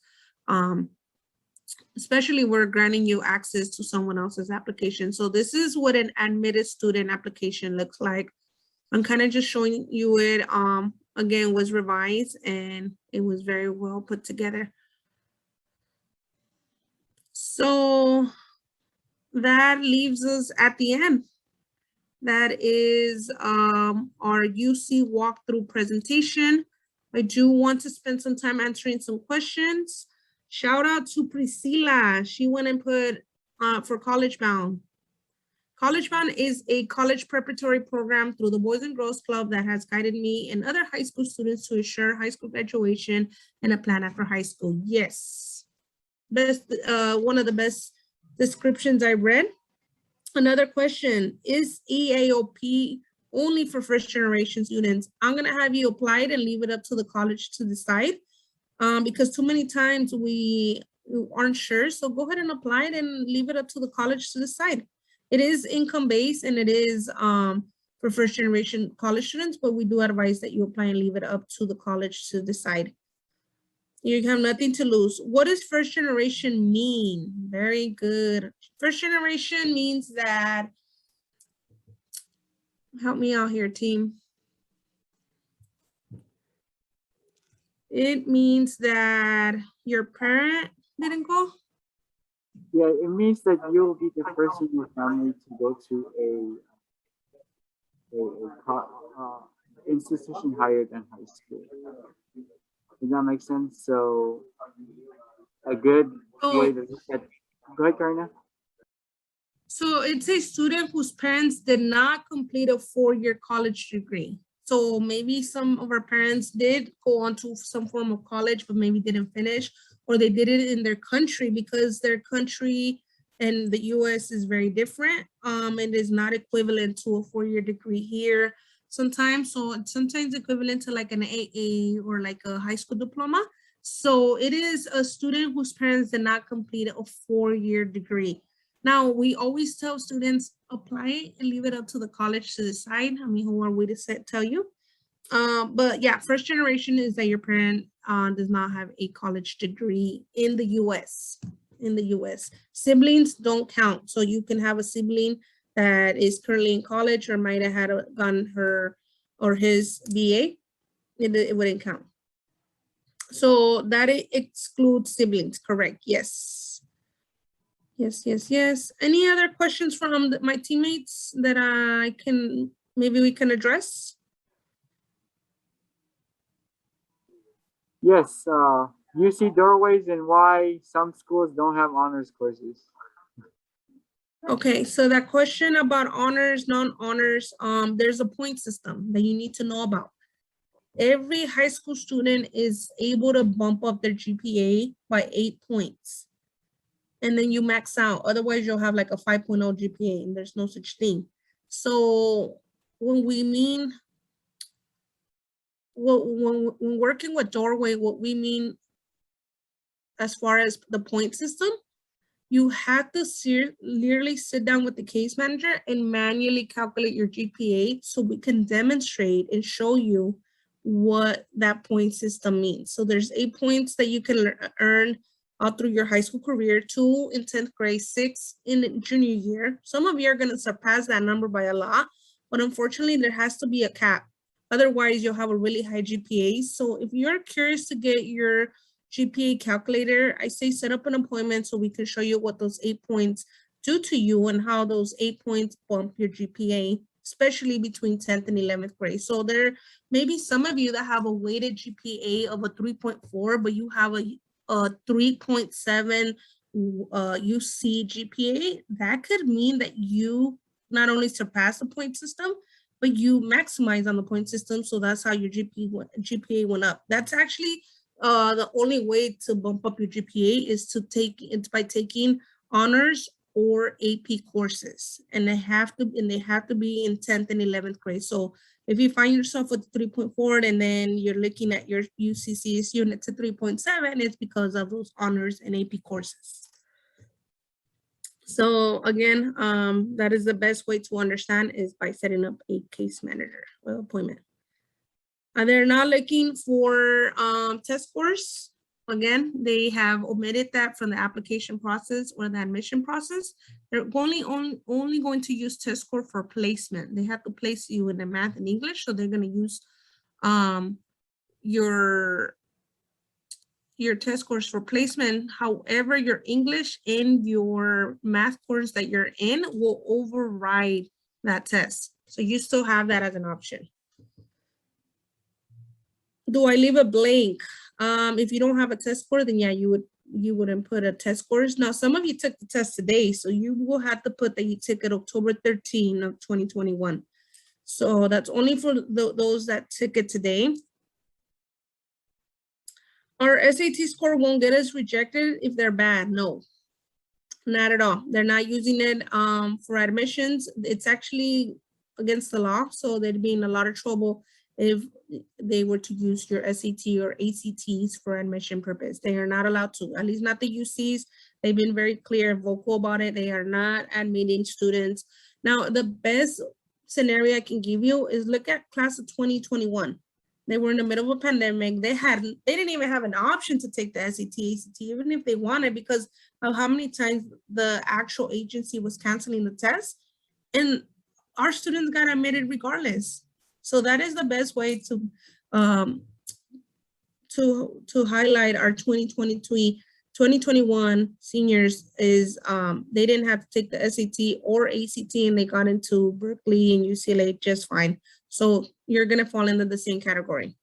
Especially we're granting you access to someone else's application. So this is what an admitted student application looks like. I'm kind of just showing you it. Again, was revised and it was very well put together. So that leaves us at the end. That is our UC walkthrough presentation. I do want to spend some time answering some questions. Shout out to Priscilla. She went and put for College Bound. College Bound is a college preparatory program through the Boys and Girls Club that has guided me and other high school students to ensure high school graduation and a plan after high school. Yes, best, one of the best descriptions I read. Another question, is EAOP only for first generation students? I'm gonna have you apply it and leave it up to the college to decide, because too many times we aren't sure. So go ahead and apply it and leave it up to the college to decide. It is income-based and it is for first generation college students, but we do advise that you apply and leave it up to the college to decide. You have nothing to lose. What does first generation mean? Very good. First generation means that, help me out here, team. It means that your parent didn't go? Yeah, it means that you'll be the first in your family to go to a institution higher than high school. Does that make sense? So a good way to look at. Go ahead, Karina. So it's a student whose parents did not complete a 4-year college degree. So maybe some of our parents did go on to some form of college, but maybe didn't finish, or they did it in their country because their country and the US is very different. It is not equivalent to a 4-year degree here sometimes. So it's sometimes equivalent to like an AA or like a high school diploma. So it is a student whose parents did not complete a 4-year degree. Now, we always tell students, apply and leave it up to the college to decide. I mean, who are we to tell you? But yeah, first generation is that your parent does not have a college degree in the US. In the US, siblings don't count. So you can have a sibling that is currently in college or might have had gotten her or his BA. It wouldn't count. So that excludes siblings, correct? Yes. Yes, yes, yes. Any other questions from my teammates that maybe we can address? Yes, you see doorways and why some schools don't have honors courses. Okay, so that question about honors, non-honors, there's a point system that you need to know about. Every high school student is able to bump up their GPA by 8 points. And then you max out. Otherwise, you'll have like a 5.0 GPA and there's no such thing. So when we mean, when working with Doorway, what we mean as far as the point system, you have to literally sit down with the case manager and manually calculate your GPA so we can demonstrate and show you what that point system means. So there's 8 points that you can earn through your high school career, 2 in 10th grade, 6 in junior year. Some of you are going to surpass that number by a lot, but unfortunately there has to be a cap. Otherwise, you'll have a really high GPA. So if you're curious to get your GPA calculator, I say set up an appointment so we can show you what those 8 points do to you and how those 8 points bump your GPA, especially between 10th and 11th grade. So there may be some of you that have a weighted GPA of a 3.4, but you have a 3.7 UC GPA. That could mean that you not only surpass the point system, but you maximize on the point system. So that's how your GPA went up. That's actually the only way to bump up your GPA is to by taking honors or AP courses, and they have to be in 10th and 11th grade. So if you find yourself with 3.4 and then you're looking at your UCCS unit to 3.7, it's because of those honors and AP courses. So again, that is the best way to understand is by setting up a case manager appointment. They're not looking for test scores. Again, they have omitted that from the application process or the admission process. They're only going to use test score for placement. They have to place you in the math and English, so they're going to use your test scores for placement. However, your English and your math course that you're in will override that test. So you still have that as an option. Do I leave a blank? If you don't have a test score, then yeah, you wouldn't put a test scores. Now, some of you took the test today, so you will have to put that you took it October 13 of 2021. So that's only for those that took it today. Our SAT score won't get us rejected if they're bad. No, not at all. They're not using it for admissions. It's actually against the law, so they'd be in a lot of trouble if they were to use your SAT or ACTs for admission purpose. They are not allowed to, at least not the UCs. They've been very clear and vocal about it. They are not admitting students. Now, the best scenario I can give you is look at class of 2021. They were in the middle of a pandemic. They didn't even have an option to take the SAT, ACT, even if they wanted, because of how many times the actual agency was canceling the test. And our students got admitted regardless. So that is the best way to highlight our 2021 seniors is they didn't have to take the SAT or ACT, and they got into Berkeley and UCLA just fine. So you're gonna fall into the same category.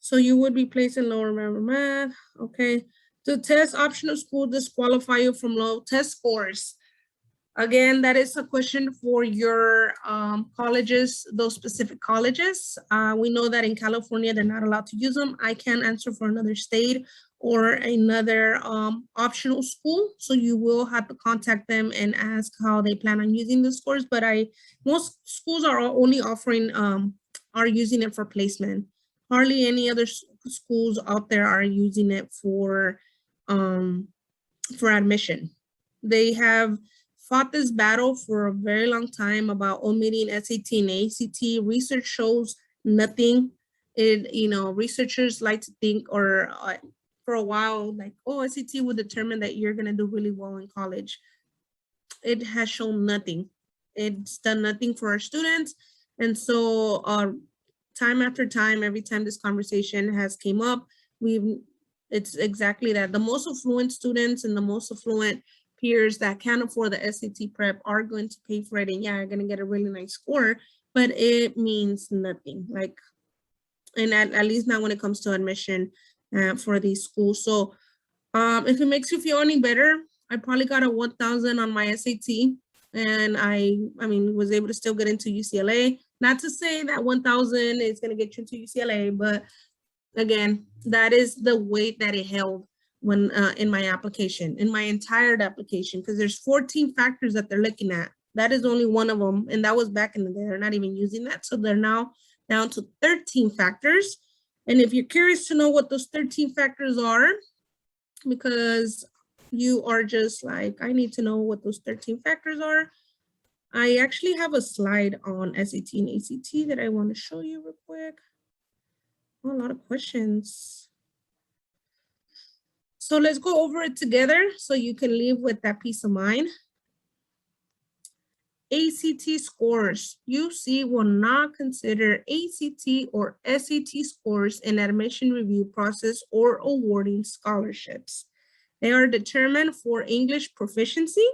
So you would be placed in lower math, okay. To test optional school disqualify you from low test scores. Again, that is a question for your colleges, those specific colleges. We know that in California, they're not allowed to use them. I can't answer for another state or another optional school. So you will have to contact them and ask how they plan on using the scores. But most schools are only offering, are using it for placement. Hardly any other schools out there are using it for admission. They have fought this battle for a very long time about omitting SAT and ACT. Research shows nothing. Researchers like to think, or for a while, like, oh, SAT will determine that you're gonna do really well in college. It has shown nothing. It's done nothing for our students. And so time after time, every time this conversation has came up, it's exactly that. The most affluent students and the most affluent peers that can't afford the SAT prep are going to pay for it, and yeah, are going to get a really nice score, but it means nothing. Like, and at least not when it comes to admission for these schools. So if it makes you feel any better, I probably got a 1,000 on my SAT, and I mean, was able to still get into UCLA. Not to say that 1,000 is going to get you into UCLA, but again, that is the weight that it held when in my application, in my entire application, because there's 14 factors that they're looking at. That is only one of them, and that was back in the day. They're not even using that, so they're now down to 13 factors. And if you're curious to know what those 13 factors are, because you are just like, I need to know what those 13 factors are, I actually have a slide on SAT and ACT that I want to show you real quick. Oh, a lot of questions. So let's go over it together so you can leave with that peace of mind. ACT scores. UC will not consider ACT or SAT scores in admission review process or awarding scholarships. They are determined for English proficiency.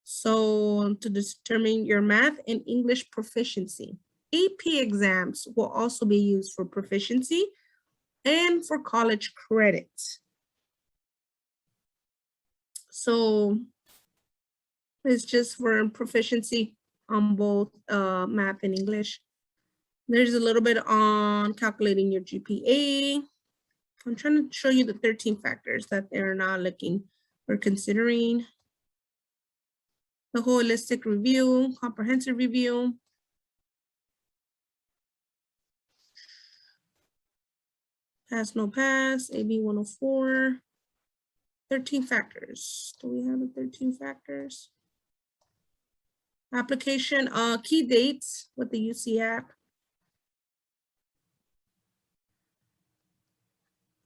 So to determine your math and English proficiency. AP exams will also be used for proficiency and for college credit. So it's just for proficiency on both math and English. There's a little bit on calculating your GPA. I'm trying to show you the 13 factors that they're not looking or considering. The holistic review, comprehensive review. Pass, no pass, AB 104. 13 factors. Do we have the 13 factors? Application, key dates with the UC app.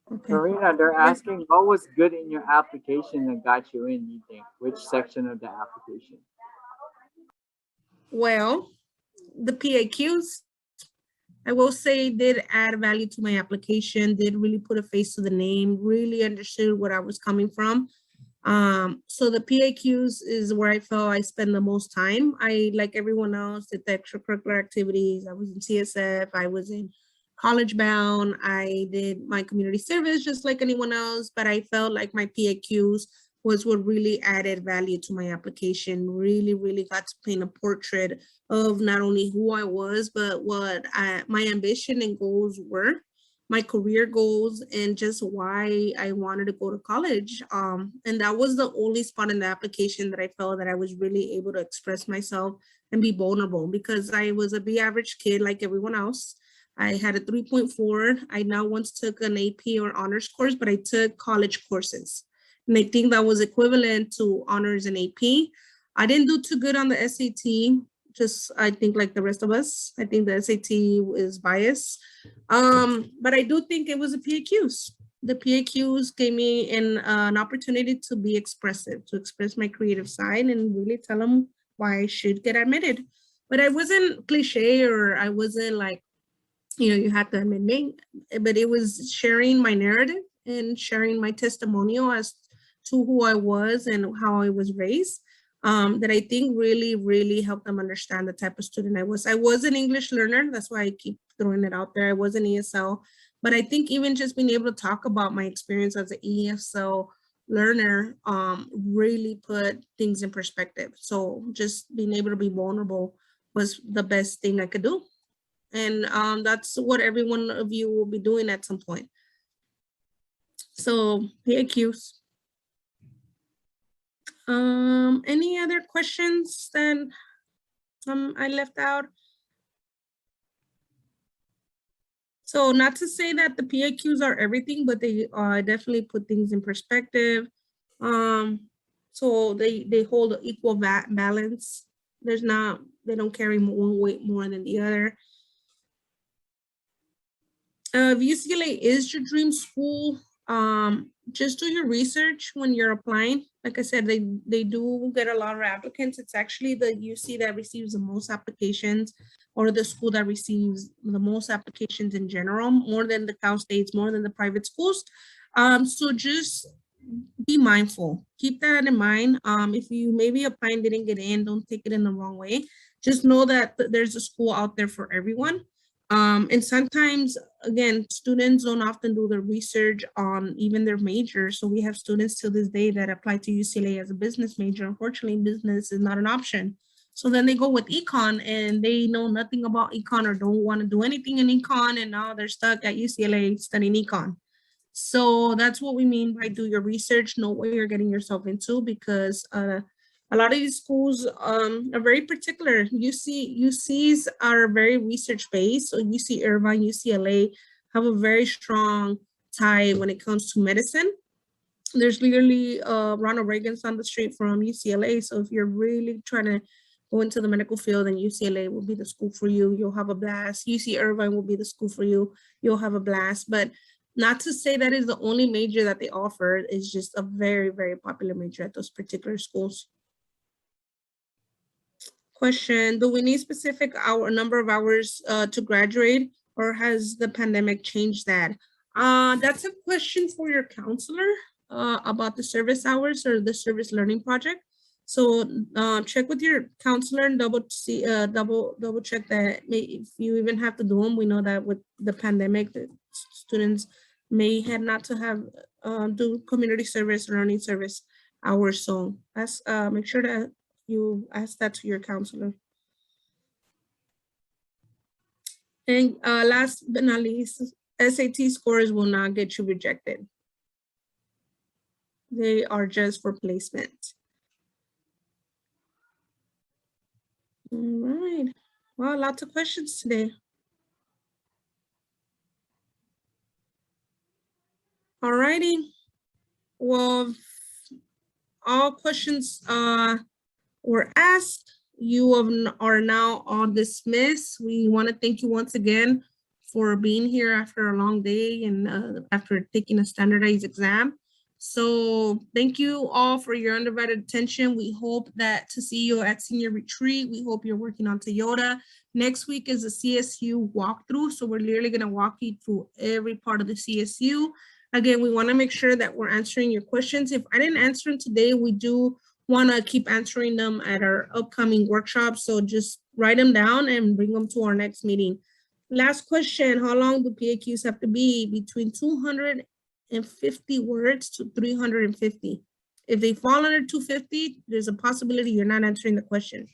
Okay. Karina, they're asking what was good in your application that got you in, you think? Which section of the application? Well, the PAQs, I will say, did add value to my application, did really put a face to the name, really understood what I was coming from. So the PAQs is where I felt I spend the most time. I, like everyone else, did the extracurricular activities. I was in CSF, I was in College Bound, I did my community service just like anyone else, but I felt like my PAQs was what really added value to my application, really got to paint a portrait of not only who I was, but what my ambition and goals were, my career goals, and just why I wanted to go to college. And that was the only spot in the application that I felt that I was really able to express myself and be vulnerable, because I was a B average kid like everyone else. I had a 3.4. I now once took an AP or honors course, but I took college courses. And I think that was equivalent to honors and AP. I didn't do too good on the SAT, just I think like the rest of us. I think the SAT is biased. But I do think it was the PAQs. The PAQs gave me an opportunity to be expressive, to express my creative side and really tell them why I should get admitted. But I wasn't cliche, or I wasn't like, you know, you had to admit me, but it was sharing my narrative and sharing my testimonial as to who I was and how I was raised, that I think really helped them understand the type of student I was. I was an English learner. That's why I keep throwing it out there. I was an ESL, but I think even just being able to talk about my experience as an ESL learner really put things in perspective. So just being able to be vulnerable was the best thing I could do. And that's what every one of you will be doing at some point. So PAQs. Any other questions that I left out? So not to say that the PAQs are everything, but they definitely put things in perspective. So they hold equal balance. There's not, they don't carry one weight more than the other. If UCLA is your dream school, just do your research when you're applying. Like I said, they do get a lot of applicants. It's actually the UC that receives the most applications, or the school that receives the most applications in general, more than the Cal States, more than the private schools. So just be mindful. Keep that in mind. If you maybe applying didn't get in, don't take it in the wrong way. Just know that there's a school out there for everyone. And sometimes, again, students don't often do the research on even their major. So we have students to this day that apply to UCLA as a business major. Unfortunately, business is not an option. So then they go with econ and they know nothing about econ or don't want to do anything in econ, and now they're stuck at UCLA studying econ. So that's what we mean by do your research, know what you're getting yourself into, because a lot of these schools are very particular. UCs are very research-based. So UC Irvine, UCLA have a very strong tie when it comes to medicine. There's literally Ronald Reagan's on the street from UCLA. So if you're really trying to go into the medical field, then UCLA will be the school for you. You'll have a blast. UC Irvine will be the school for you. You'll have a blast. But not to say that is the only major that they offer. It's just a very, very popular major at those particular schools. Question, do we need specific number of hours to graduate, or has the pandemic changed that? That's a question for your counselor about the service hours or the service learning project. So check with your counselor and double check that if you even have to do them. We know that with the pandemic, the students may have not to have do community service or learning service hours. So make sure that you ask that to your counselor. And last but not least, SAT scores will not get you rejected. They are just for placement. All right. Well, lots of questions today. All righty. Well, all questions were asked. You are now all dismissed. We want to thank you once again for being here after a long day and after taking a standardized exam. So thank you all for your undivided attention. We hope that to see you at senior retreat. We hope you're working on Toyota. Next week is a CSU walkthrough. So we're literally going to walk you through every part of the CSU. Again, we want to make sure that we're answering your questions. If I didn't answer them today, we do want to keep answering them at our upcoming workshops. So just write them down and bring them to our next meeting. Last question, how long do PAQs have to be? Between 250 words to 350. If they fall under 250, there's a possibility you're not answering the question.